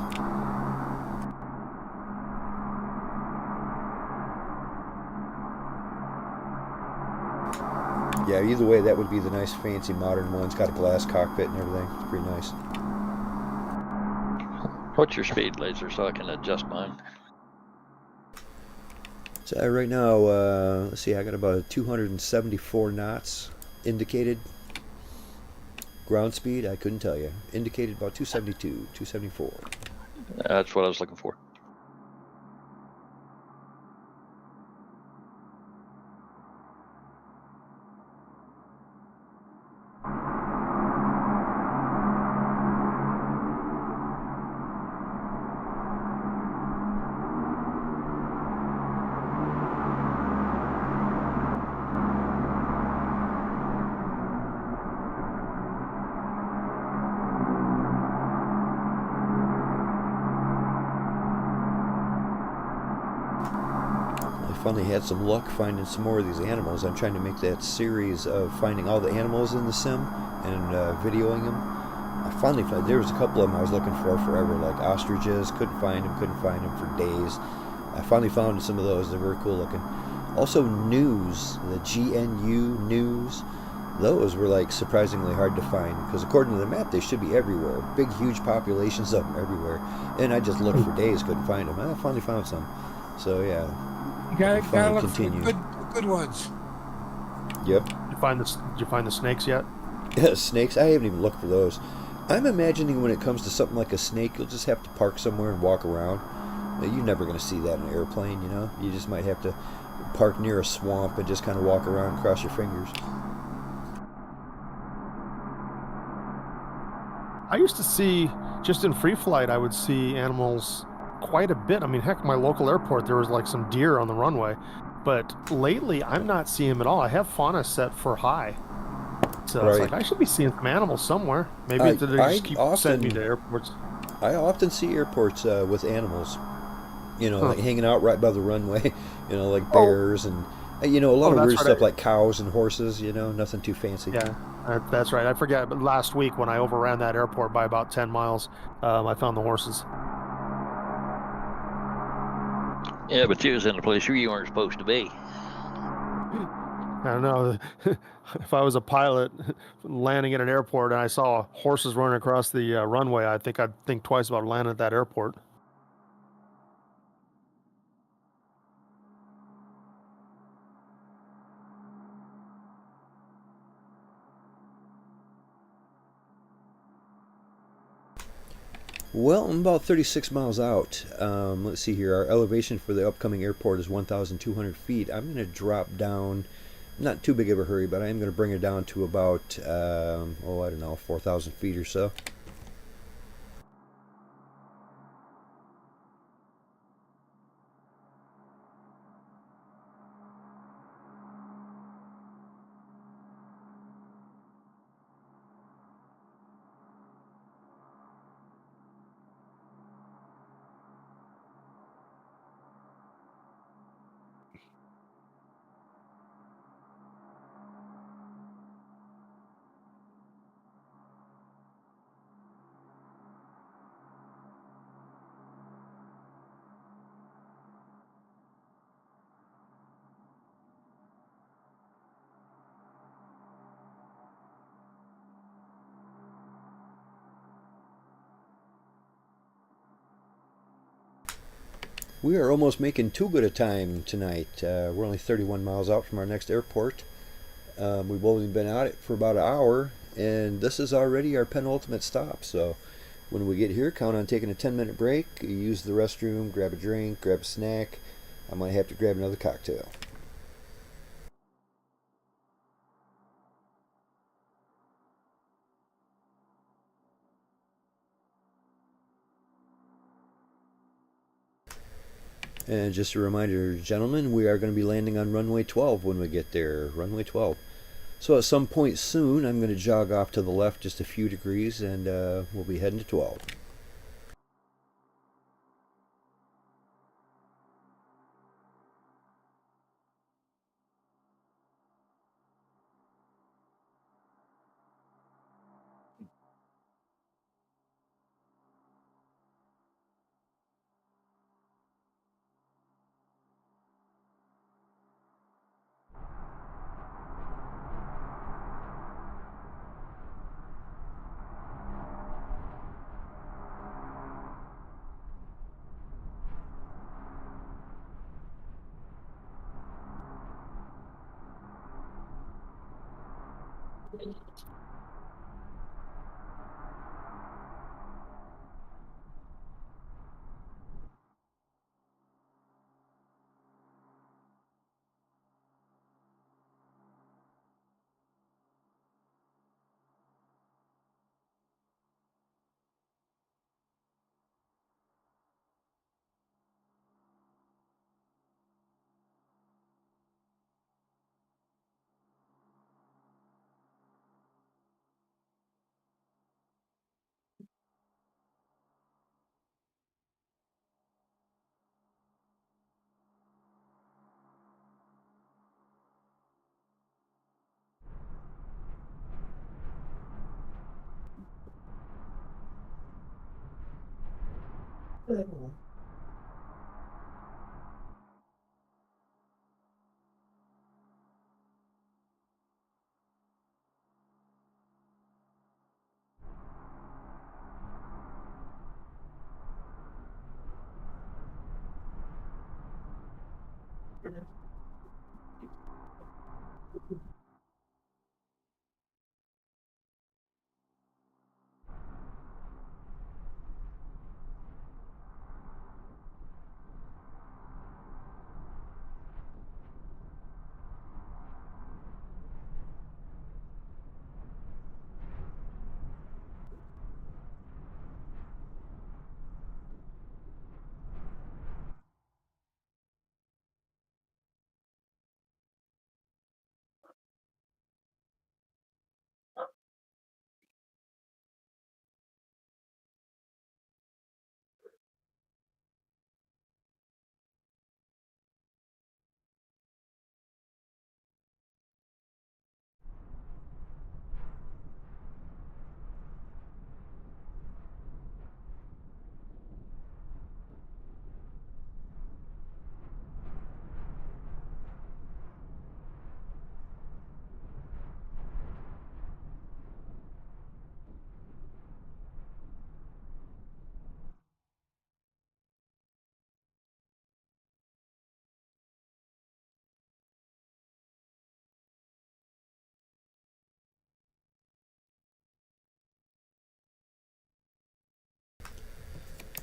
Yeah, either way, that would be the nice, fancy, modern one. It's got a glass cockpit and everything. It's pretty nice. what's your speed, Laser, so I can adjust mine? So right now, let's see, I got about 274 knots indicated. Ground speed, I couldn't tell you. Indicated about 272, 274. That's what I was looking for. Finally had some luck finding some more of these animals. I'm trying to make that series of finding all the animals in the sim and videoing them. I finally found, there was a couple of them I was looking for forever, like ostriches. Couldn't find them for days. I finally found some of those. They're very cool looking. Also news, the GNU news. Those were like surprisingly hard to find because according to the map they should be everywhere. Big huge populations of them everywhere. And I just looked for days, couldn't find them. And I finally found some. So yeah. You gotta look continue. for good ones. Yep. Did you find the snakes yet? Snakes? I haven't even looked for those. I'm imagining when it comes to something like a snake, you'll just have to park somewhere and walk around. You're never going to see that in an airplane, you know? You just might have to park near a swamp and just kind of walk around and cross your fingers. I used to see, just in free flight, I would see animals quite a bit. I mean, heck, my local airport, there was like some deer on the runway. But lately, I'm not seeing them at all. I have fauna set for high. So it's like, I should be seeing some animals somewhere. Maybe they just keep sending me to airports. I often see airports with animals, like hanging out right by the runway, like bears and, a lot of weird stuff like cows and horses, nothing too fancy. Yeah, that's right. I forget, but last week when I overran that airport by about 10 miles, I found the horses. Yeah, but you was in a place where you weren't supposed to be. I don't know. If I was a pilot landing at an airport and I saw horses running across the runway, I think I'd think twice about landing at that airport. Well, I'm about 36 miles out. Let's see here. Our elevation for the upcoming airport is 1,200 feet. I'm going to drop down, not too big of a hurry, but I am going to bring it down to about, I don't know, 4,000 feet or so. We are almost making too good a time tonight. We're only 31 miles out from our next airport. We've only been at it for about an hour, and this is already our penultimate stop. So when we get here, count on taking a 10-minute break, use the restroom, grab a drink, grab a snack. I might have to grab another cocktail. And just a reminder, gentlemen, we are going to be landing on runway 12 when we get there. Runway 12. So at some point soon, I'm going to jog off to the left just a few degrees, and we'll be heading to 12. Mhm.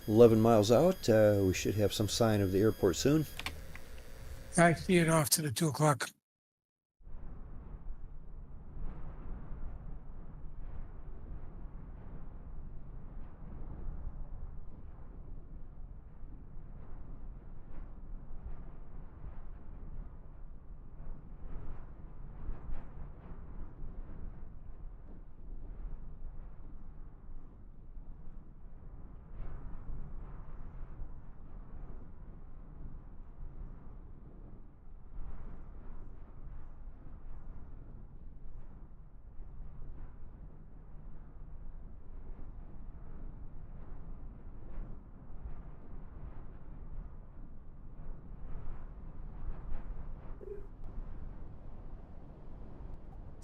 11 miles out, we should have some sign of the airport soon. I see it off to the 2 o'clock.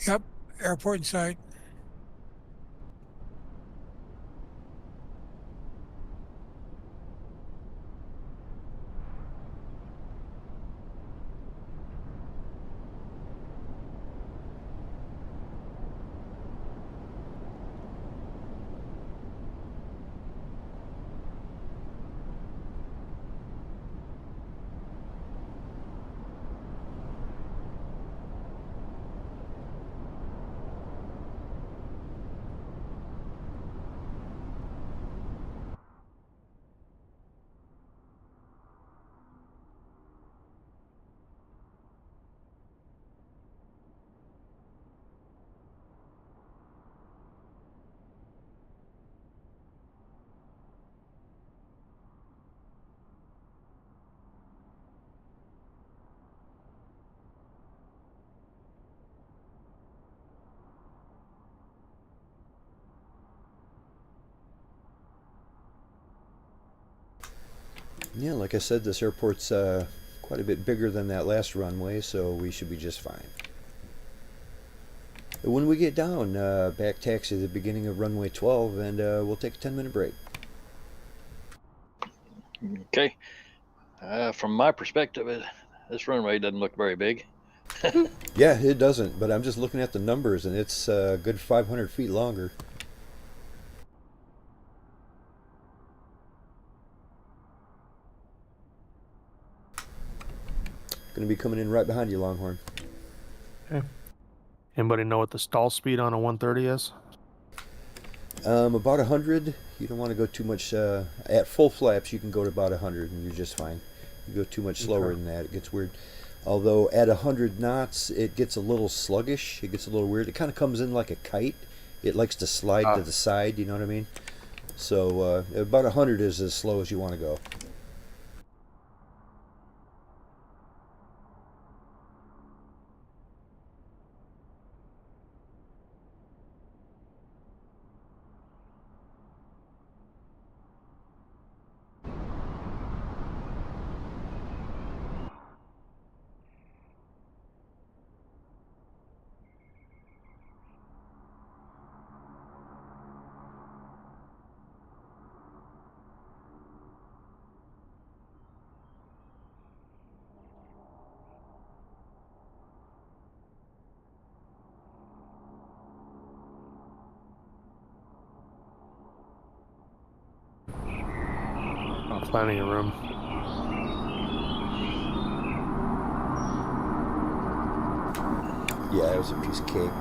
Yep, airport in sight. Yeah, like I said, this airport's quite a bit bigger than that last runway, so we should be just fine. When we get down, back taxi the beginning of runway 12, and we'll take a 10-minute break. Okay. From my perspective, this runway doesn't look very big. Yeah, it doesn't, but I'm just looking at the numbers, and it's a good 500 feet longer. Going to be coming in right behind you, Longhorn. Okay. Anybody know what the stall speed on a 130 is? About 100. You don't want to go too much. At full flaps, you can go to about 100, and you're just fine. You go too much slower than that, it gets weird. Although at 100 knots, it gets a little sluggish. It gets a little weird. It kind of comes in like a kite. It likes to slide to the side, you know what I mean? So about 100 is as slow as you want to go. Plenty of room. Yeah, it was a piece of cake.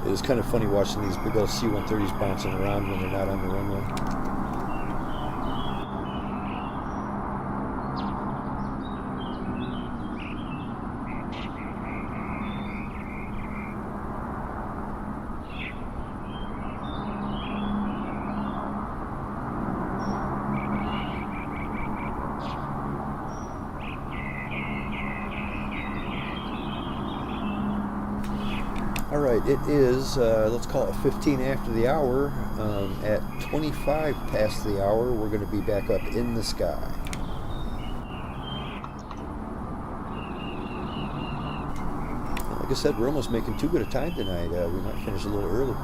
It was kind of funny watching these big old C-130s bouncing around when they're not on the runway. Alright, it is, let's call it 15 after the hour. At 25 past the hour, we're going to be back up in the sky. Like I said, we're almost making too good a time tonight. We might finish a little early.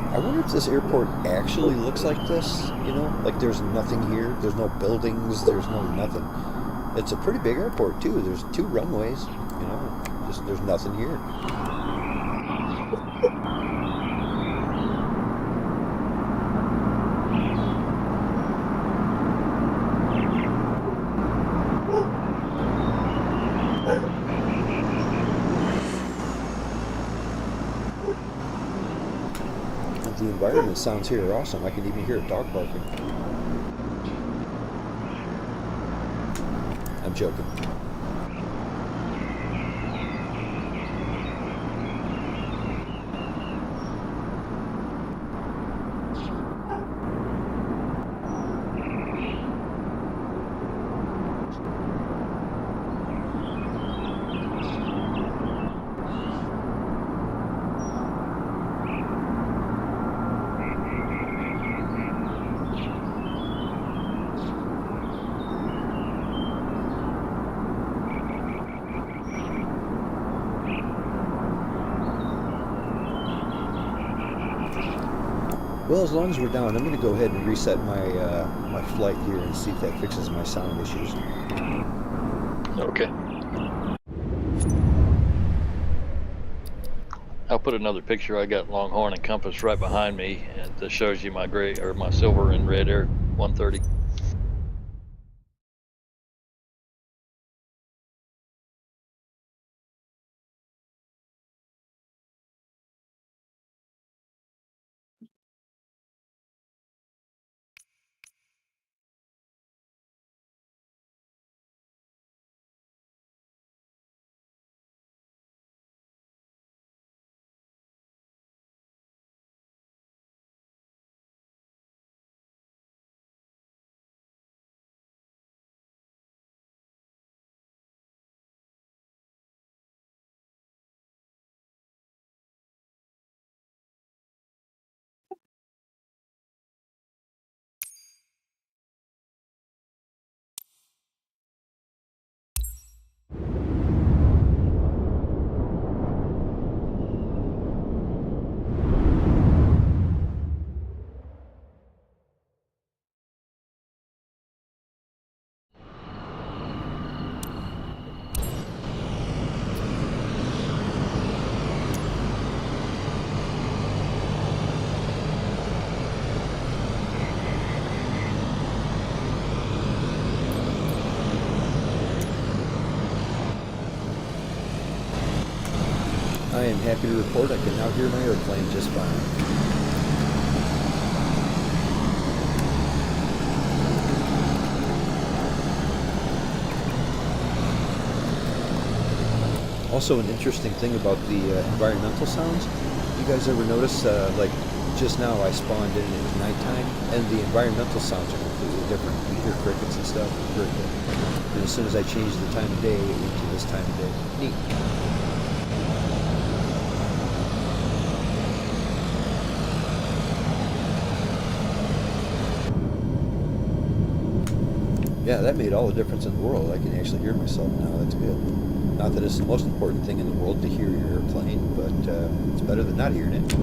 I wonder if this airport actually looks like this, you know? Like there's nothing here, there's no buildings, there's no nothing. It's a pretty big airport too, there's 2 runways, you know, just there's nothing here. The environment sounds here are awesome. I can even hear a dog barking. I'm joking. Well, as long as we're down, I'm going to go ahead and reset my my flight here and see if that fixes my sound issues. Okay. I'll put another picture. I got Longhorn and Compass right behind me, and this shows you my gray or my silver and red Air 130. I am happy to report I can now hear my airplane just fine. Also, an interesting thing about the environmental sounds, you guys ever notice, like just now I spawned in and it was nighttime, and the environmental sounds are completely different. You hear crickets and stuff, very good. And as soon as I changed the time of day, it went to this time of day. Neat. Yeah, that made all the difference in the world. I can actually hear myself now. That's good. Not that it's the most important thing in the world to hear your airplane, but it's better than not hearing it.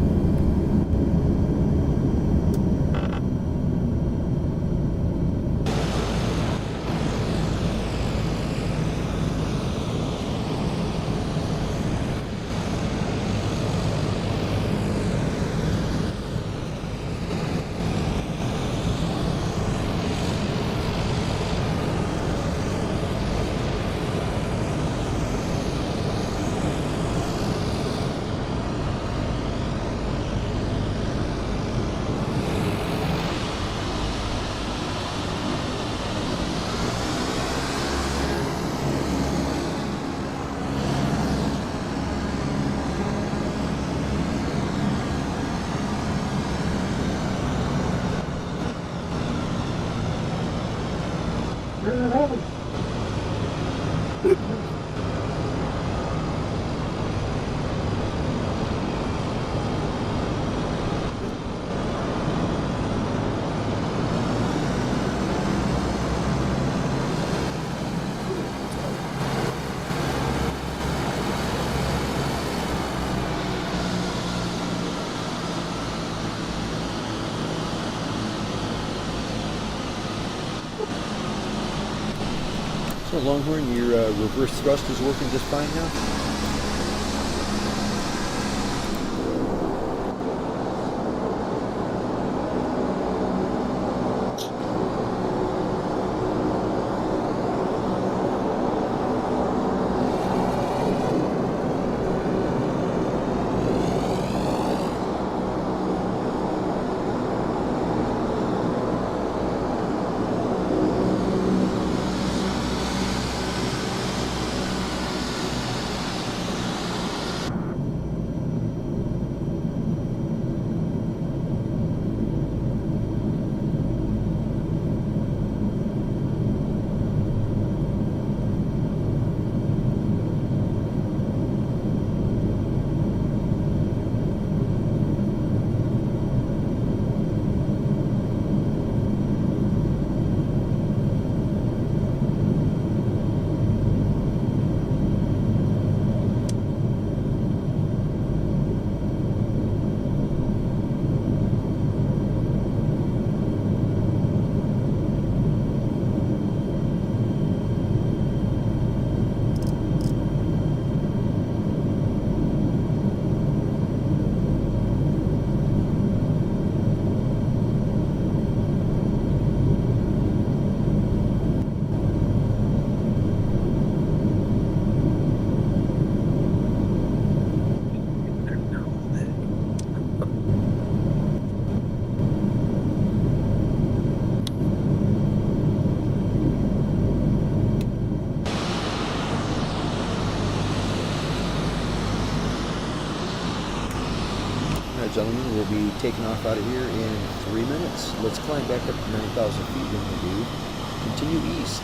So Longhorn, your reverse thrust is working just fine now? Gentlemen, we'll be taking off out of here in 3 minutes. Let's climb back up to 9,000 feet in the dude. Continue east.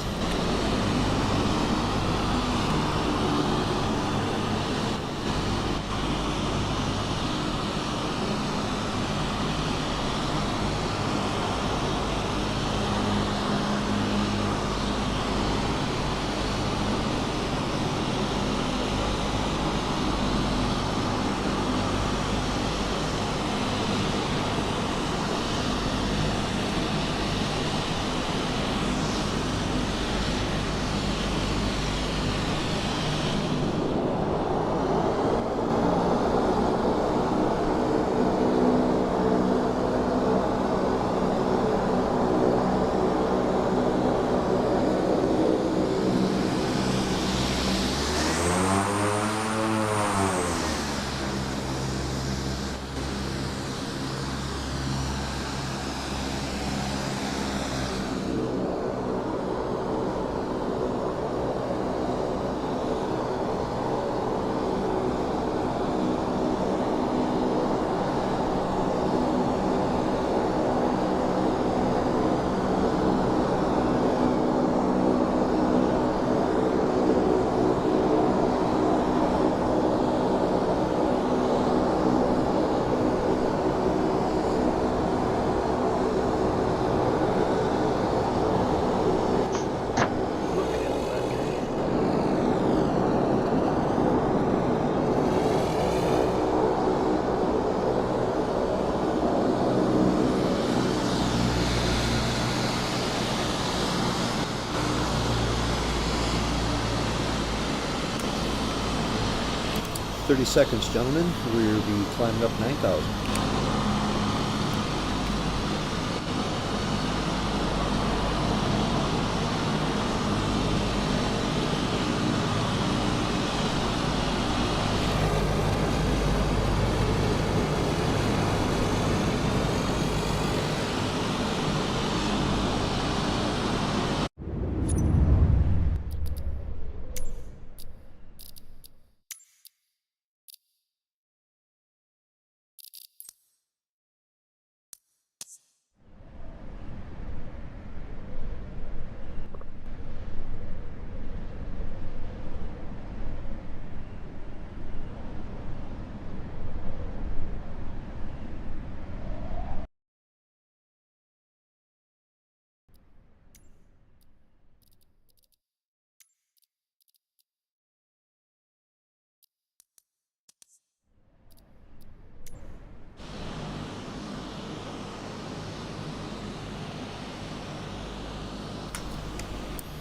30 seconds, gentlemen. We'll be climbing up 9,000.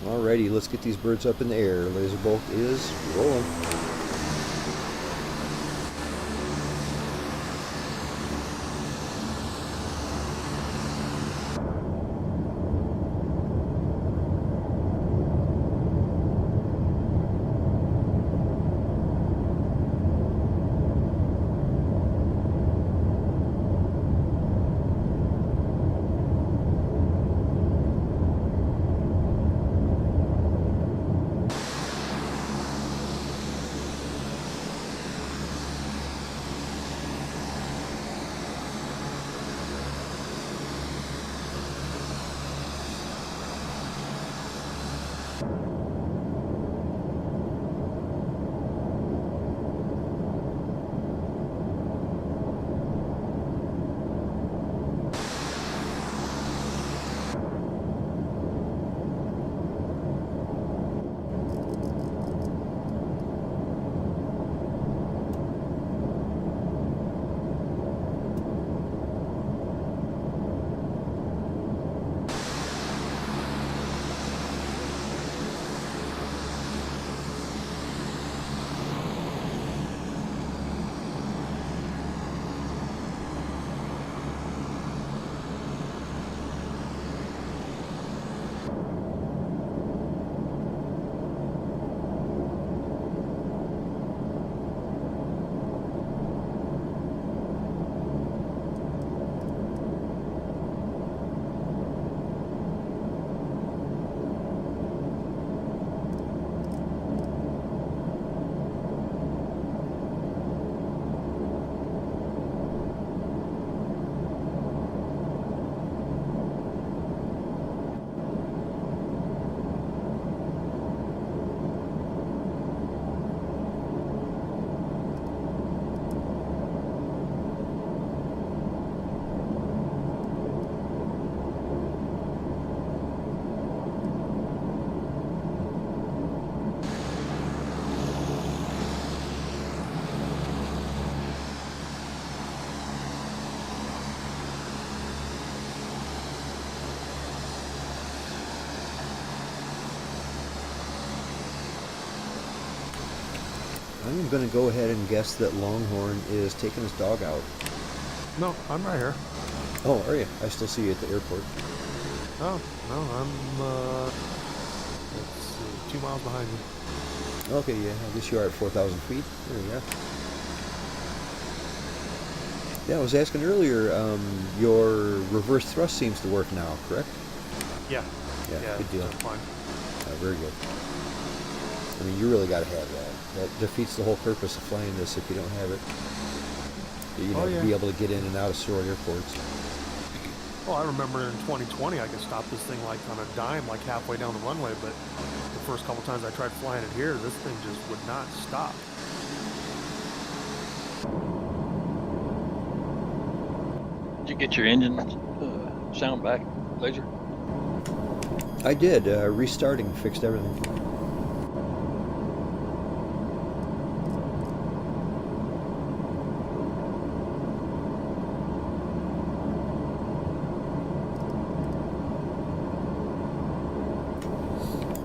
Alrighty, let's get these birds up in the air. Laser bolt is rolling. I'm going to go ahead and guess that Longhorn is taking his dog out. No, I'm right here. Oh, are you? I still see you at the airport. Oh, no, I'm, let's see, 2 miles behind you. Okay, yeah, I guess you are at 4,000 feet. There you go. Yeah, I was asking earlier, your reverse thrust seems to work now, correct? Yeah. Yeah, good deal. That's fine. Very good. I mean, you really got to have that. That defeats the whole purpose of flying this if you don't have it. You know, yeah. be able to get in and out of sore airports. Well, I remember in 2020, I could stop this thing like on a dime, like halfway down the runway, but the first couple times I tried flying it here, this thing just would not stop. Did you get your engine sound back, Lazer? I did. Restarting fixed everything.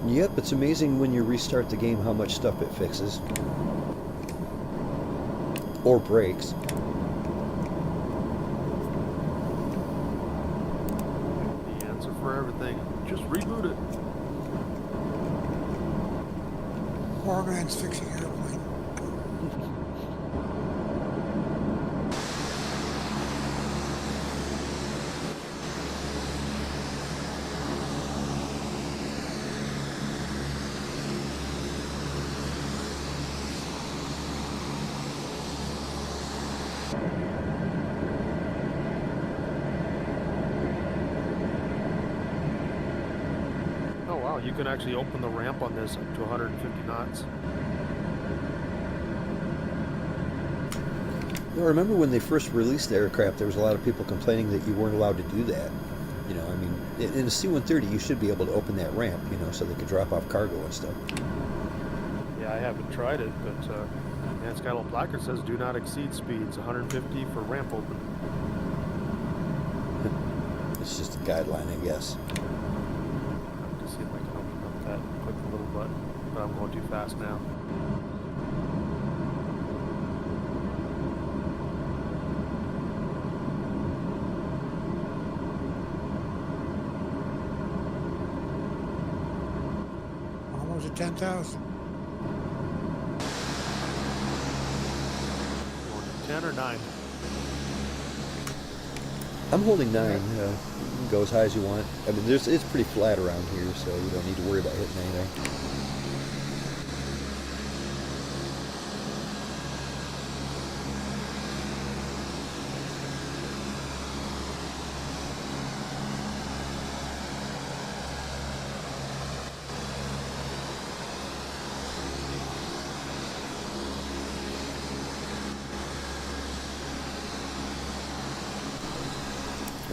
Yep, it's amazing when you restart the game how much stuff it fixes. or brakes. The answer for everything. Just reboot it. Poor man's fixing airplane. Oh wow, you can actually open the ramp on this up to 150 knots. I remember when they first released the aircraft, there was a lot of people complaining that you weren't allowed to do that. You know, I mean, in a C-130, you should be able to open that ramp, you know, so they could drop off cargo and stuff. Yeah, I haven't tried it, but yeah, it's got a little placard that says do not exceed speeds, 150 for ramp open. It's just a guideline, I guess. I'm just see if I can open up that, click the little button, but I'm going too fast now. Almost at 10,000. Going to 10 or 9? I'm holding 9. You can go as high as you want. I mean, it's pretty flat around here, so you don't need to worry about hitting anything.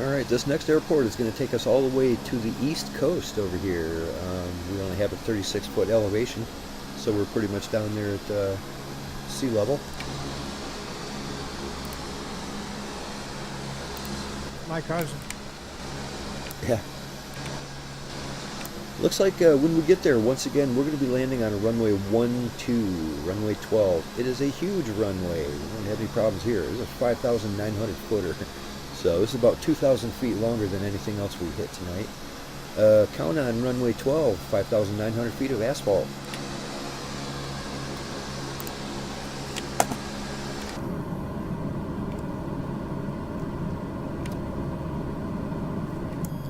Alright, this next airport is going to take us all the way to the east coast over here. We only have a 36-foot elevation, so we're pretty much down there at sea level. My cousin. Yeah. Looks like when we get there, once again, we're going to be landing on a runway 12, runway 12. It is a huge runway. We don't have any problems here. It's a 5,900 footer. So this is about 2,000 feet longer than anything else we hit tonight. Count on runway 12, 5,900 feet of asphalt.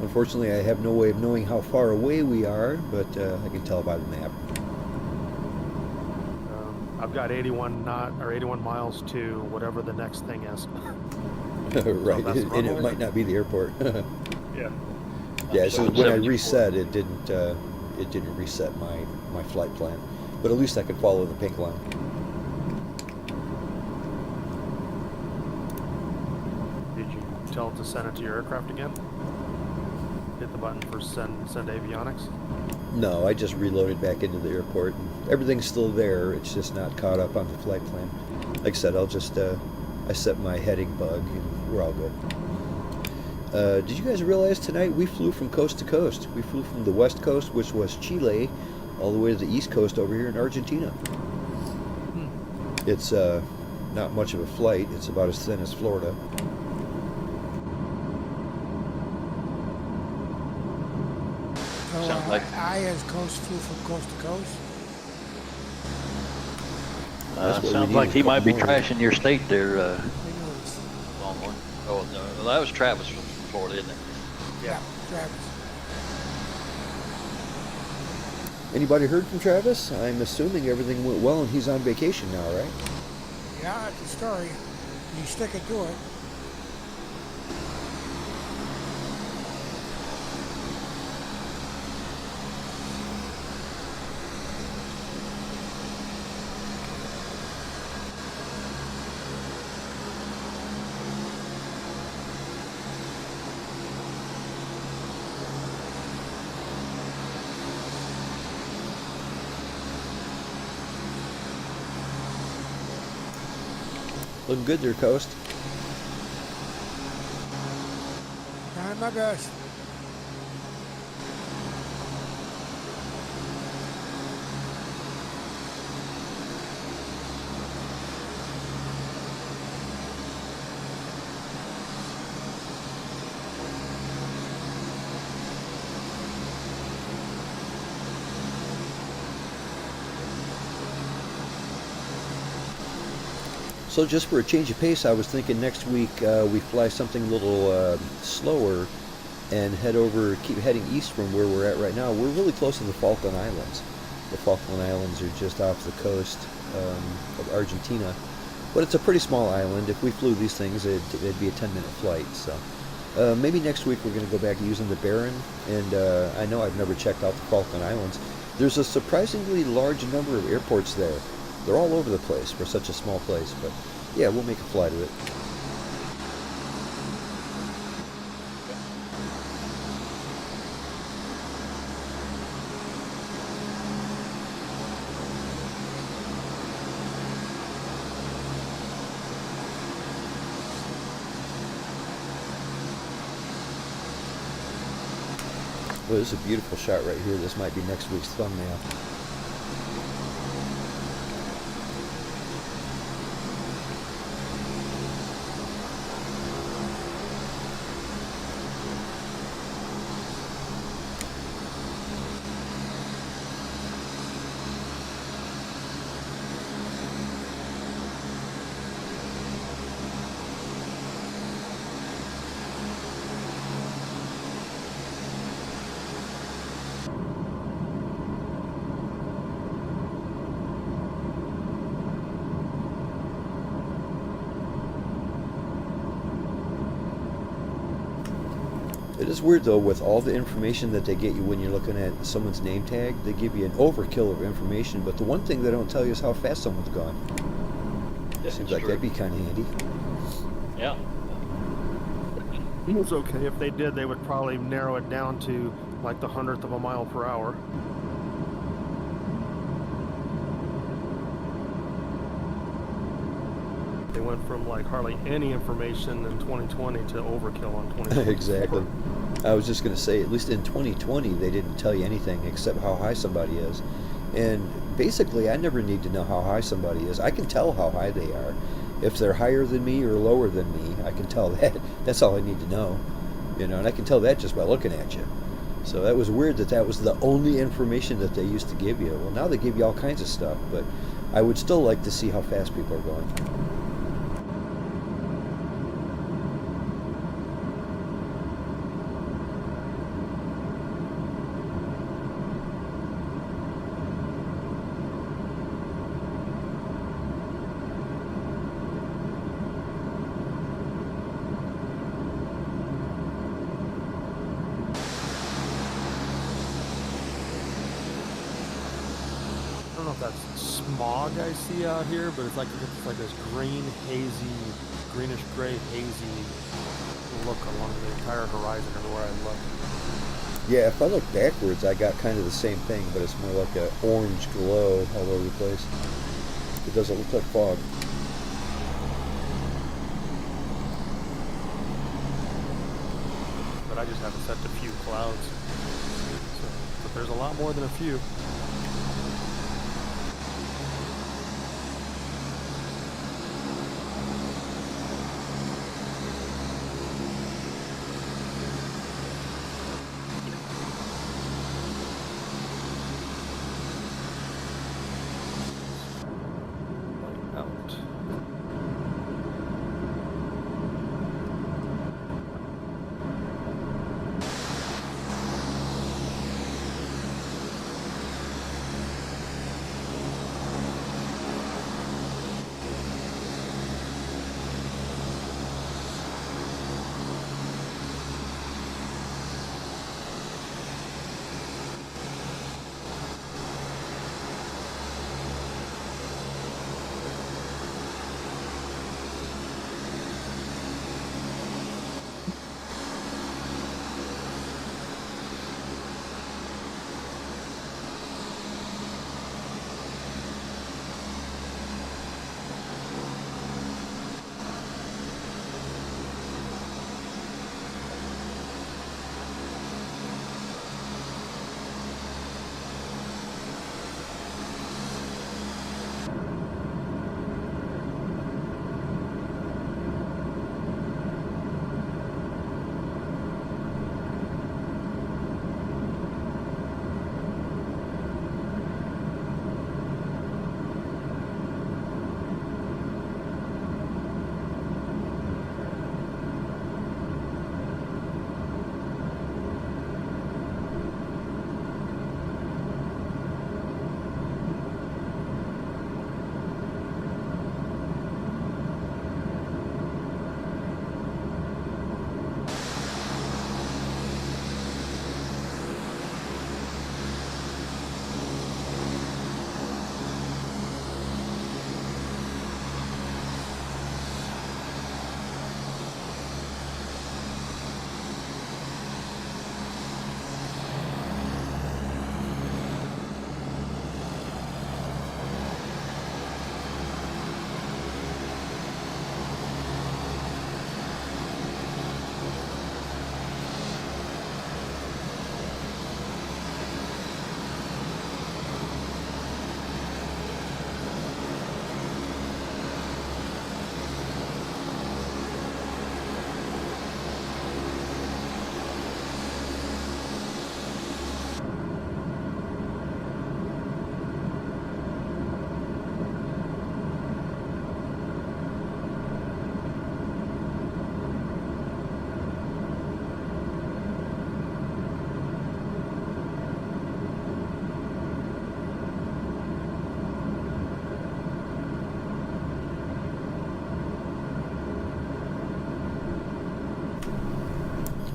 Unfortunately, I have no way of knowing how far away we are, but I can tell by the map. I've got 81 miles to whatever the next thing is. Right, So and it might not be the airport. Yeah. Yeah, so when I 74. reset, it didn't reset my flight plan, but at least I could follow the pink line. Did you tell it to send it to your aircraft again? Hit the button for send avionics? No, I just reloaded back into the airport. And everything's still there. It's just not caught up on the flight plan. Like I said, I'll just I set my heading bug, and we're all good. Did you guys realize tonight we flew from coast to coast? We flew from the west coast, which was Chile, all the way to the east coast over here in Argentina. It's not much of a flight. It's about as thin as Florida. So Sounds like- Aya's coast flew from coast to coast. That's what we Sounds need, like a he might be couple more. trashing your state there, I noticed. Longhorn. Oh, no, well, that was Travis from Florida, isn't it? Yeah, Travis. Anybody heard from Travis? I'm assuming everything went well and he's on vacation now, right? Yeah, it's a story. You stick it to it. Looking good there, Coast. Trying my best. So just for a change of pace, I was thinking next week we fly something a little slower and keep heading east from where we're at right now. We're really close to the Falkland Islands. The Falkland Islands are just off the coast of Argentina, but it's a pretty small island. If we flew these things, it'd be a 10-minute flight. So maybe next week we're going to go back using the Baron, and I know I've never checked out the Falkland Islands. There's a surprisingly large number of airports there. They're all over the place for such a small place, but yeah, we'll make a flight of it. Well, this is a beautiful shot right here. This might be next week's thumbnail. It is weird though, with all the information that they get you when you're looking at someone's name tag, they give you an overkill of information, but the one thing they don't tell you is how fast someone's gone. Yeah, Seems like that'd be kind of handy. Yeah. It was okay. If they did, they would probably narrow it down to like the 100th of a mile per hour. They went from like hardly any information in 2020 to overkill on 2020. Exactly. I was just going to say, at least in 2020, they didn't tell you anything except how high somebody is. And basically, I never need to know how high somebody is. I can tell how high they are. If they're higher than me or lower than me, I can tell that. That's all I need to know. You know, and I can tell that just by looking at you. So that was weird that was the only information that they used to give you. Well, now they give you all kinds of stuff, but I would still like to see how fast people are going. I don't know if that's smog I see out here, but it's like this green, hazy, greenish gray, hazy look along the entire horizon everywhere I look. Yeah, if I look backwards, I got kind of the same thing, but it's more like an orange glow all over the place. It doesn't look like fog. But I just have it set to few clouds. So, but there's a lot more than a few.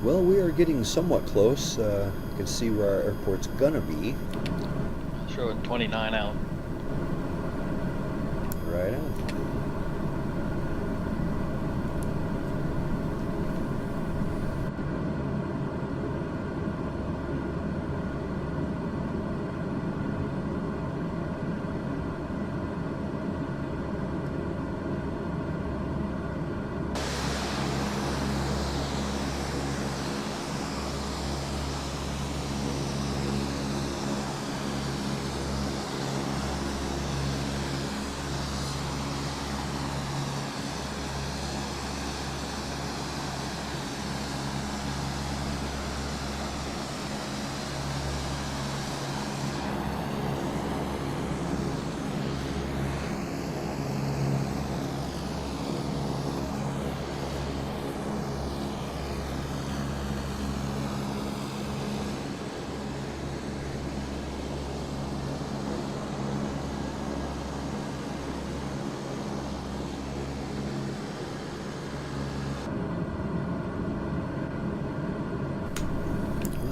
Well, we are getting somewhat close. You can see where our airport's gonna be. Showing 29 out. Right on.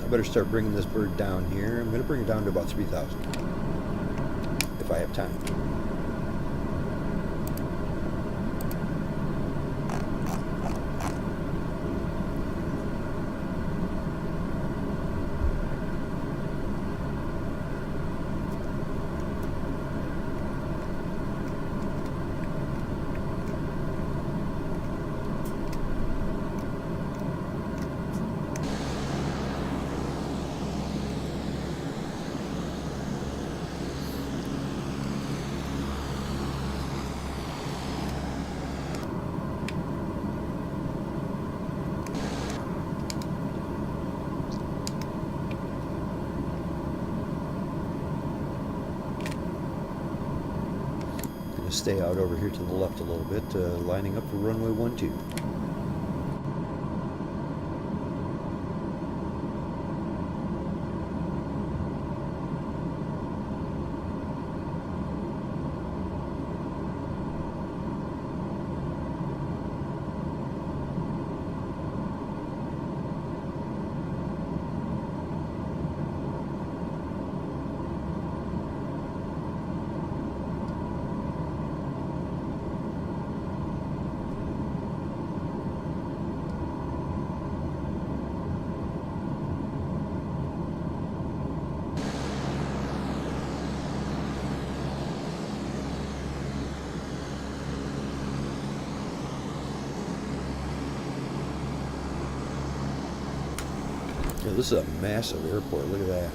Better start bringing this bird down here. I'm going to bring it down to about 3,000 if I have time. Stay out over here to the left a little bit, lining up for runway 12. Yeah, this is a massive airport. Look at that.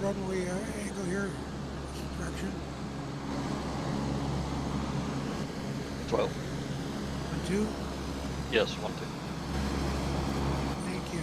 Runway angle here, this direction. 12. 1, 2. Yes, 1, 2. Thank you.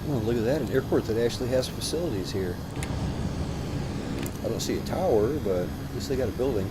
Oh, look at that, an airport that actually has facilities here. I don't see a tower, but at least they got a building.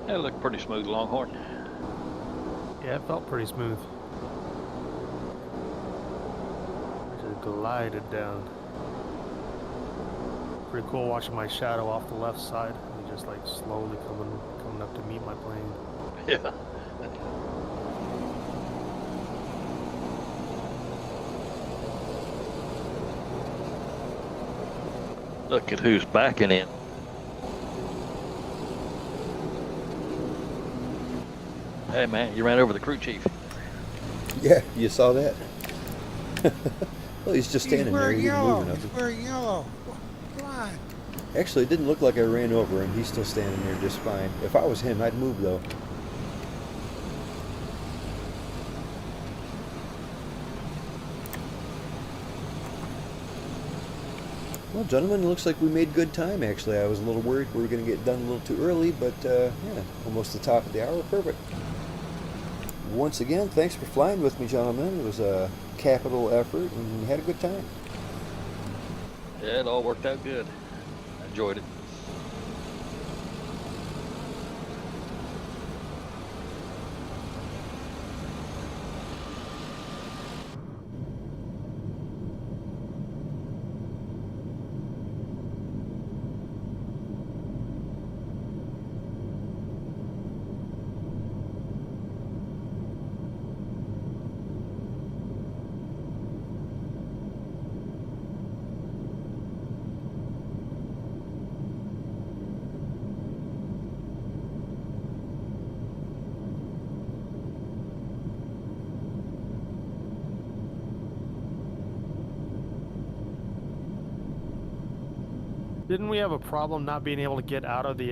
It looked pretty smooth, Longhorn. Yeah, it felt pretty smooth. Just glided down. Pretty cool watching my shadow off the left side. And just like slowly coming up to meet my plane. Yeah. Look at who's backing in. Hey man, you ran over the crew chief. Yeah, you saw that? Well, he's just standing there. He didn't move He's enough. wearing yellow. Come on. Actually, it didn't look like I ran over him. He's still standing there just fine. If I was him, I'd move though. Well, gentlemen, it looks like we made good time, actually. I was a little worried we were going to get done a little too early, but yeah, almost the top of the hour. Perfect. Once again, thanks for flying with me, gentlemen. It was a capital effort, and we had a good time. Yeah, it all worked out good. I enjoyed it. Didn't we have a problem not being able to get out of the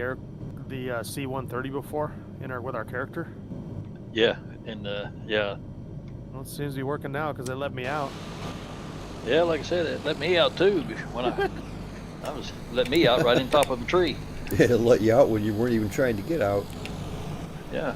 C130 before with our character? Yeah, and yeah. Well, it seems to be working now because they let me out. Yeah, like I said, it let me out too when I was let me out right in top of a tree. It let you out when you weren't even trying to get out. Yeah.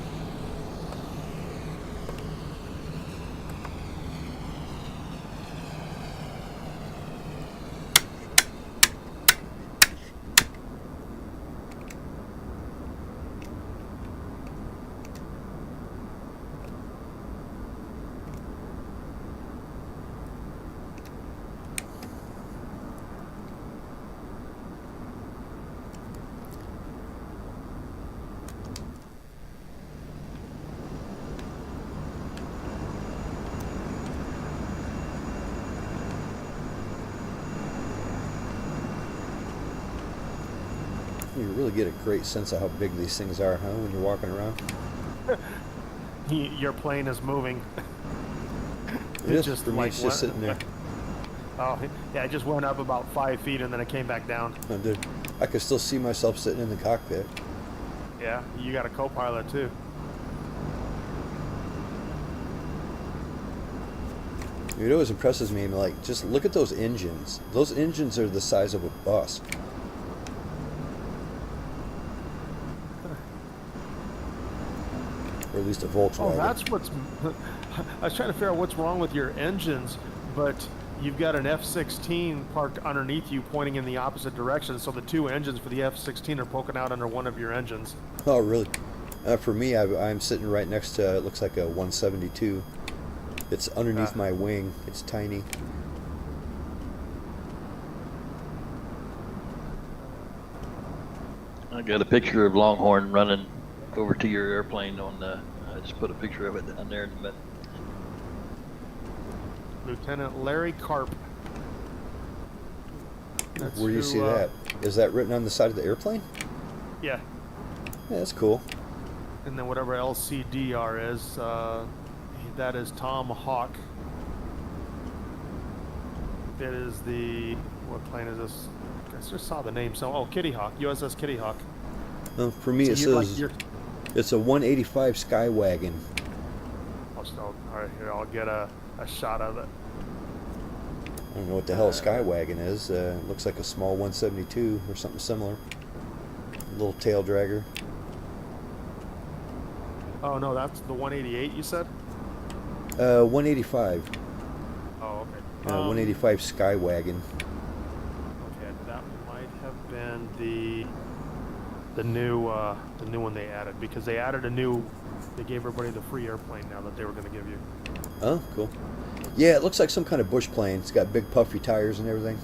You really get a great sense of how big these things are, huh, when you're walking around? Your plane is moving. It is, for me, it's just sitting there. Oh, yeah, it just went up about 5 feet and then it came back down. I could still see myself sitting in the cockpit. Yeah, you got a co-pilot too. It always impresses me, like, just look at those engines. Those engines are the size of a bus. Or at least a Volkswagen. Oh, that's what's... I was trying to figure out what's wrong with your engines, but you've got an F-16 parked underneath you pointing in the opposite direction, so the two engines for the F-16 are poking out under one of your engines. Oh, really? For me, I'm sitting right next to, it looks like a 172. It's underneath my wing. It's tiny. I got a picture of Longhorn running over to your airplane on the, I just put a picture of it down there in the middle. Lieutenant Larry Karp. That's Where do you see that? Is that written on the side of the airplane? Yeah. Yeah, that's cool. And then whatever LCDR is, that is Tom Hawk. It is the, what plane is this? I just saw the name. So, oh, Kitty Hawk, USS Kitty Hawk. For me, So it says it's a 185 Skywagon. All right, here, I'll get a shot of it. I don't know what the hell a Skywagon is. Looks like a small 172 or something similar. A little tail dragger. Oh, no, that's the 188 you said? 185. Oh, okay. 185 Skywagon. Okay, that might have been the new one they added, because they added they gave everybody the free airplane now that they were going to give you. Oh, cool. Yeah, it looks like some kind of bush plane. It's got big puffy tires and everything.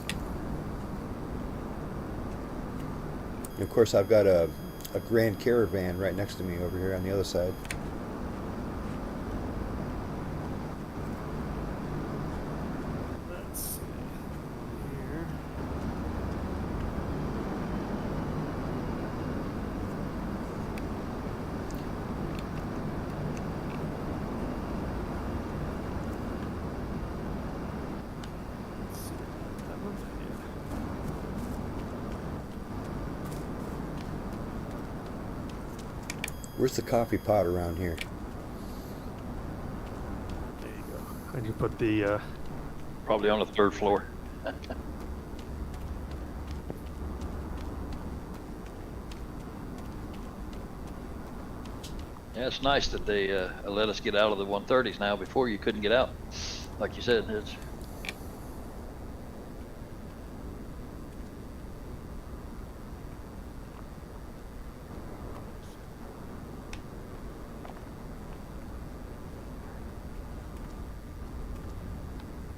And of course, I've got a Grand Caravan right next to me over here on the other side. Let's see here. Let's see. That one? Yeah. Where's the coffee pot around here? There you go. I can put the Probably on the 3rd floor. Yeah, it's nice that they let us get out of the 130s now. Before you couldn't get out. Like you said, it's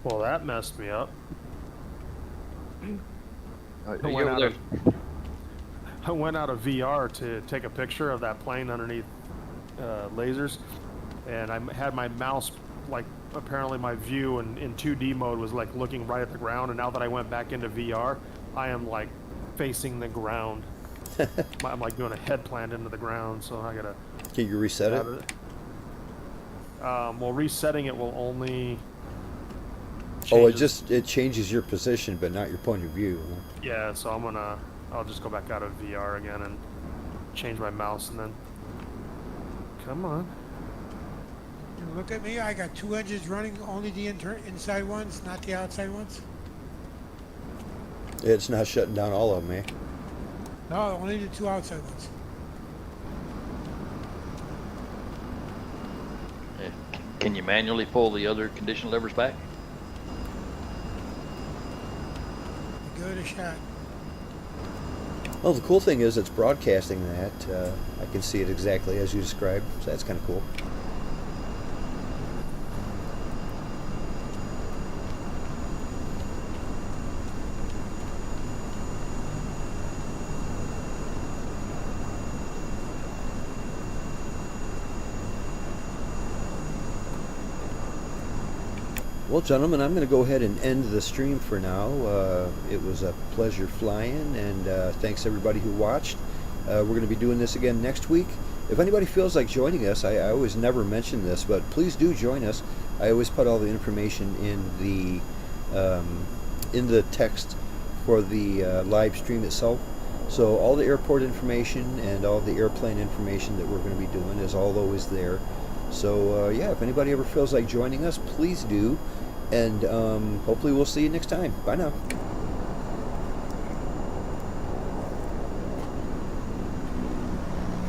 well, that messed me up. are I you went, over out there? of, I went out of VR to take a picture of that plane underneath lasers, and I had my mouse, like, apparently my view in 2D mode was like looking right at the ground, and now that I went back into VR, I am like facing the ground. I'm like doing a head plant into the ground, so I gotta. Can you reset it? Well, resetting it will only. Oh, changes- it changes your position, but not your point of view. Huh? Yeah, so I'll just go back out of VR again and change my mouse, and then. Come on. Look at me, I got 2 engines running, only the inside ones, not the outside ones. It's not shutting down all of them, eh? No, only the 2 outside ones. Yeah. Can you manually pull the other condition levers back? Give it a shot. Well, the cool thing is it's broadcasting that. I can see it exactly as you described, so that's kind of cool. Well, gentlemen, I'm going to go ahead and end the stream for now. It was a pleasure flying, and thanks everybody who watched. We're going to be doing this again next week. If anybody feels like joining us, I always never mention this, but please do join us. I always put all the information in the text for the live stream itself. So all the airport information and all the airplane information that we're going to be doing is all always there. So yeah, if anybody ever feels like joining us, please do. And hopefully we'll see you next time. Bye now.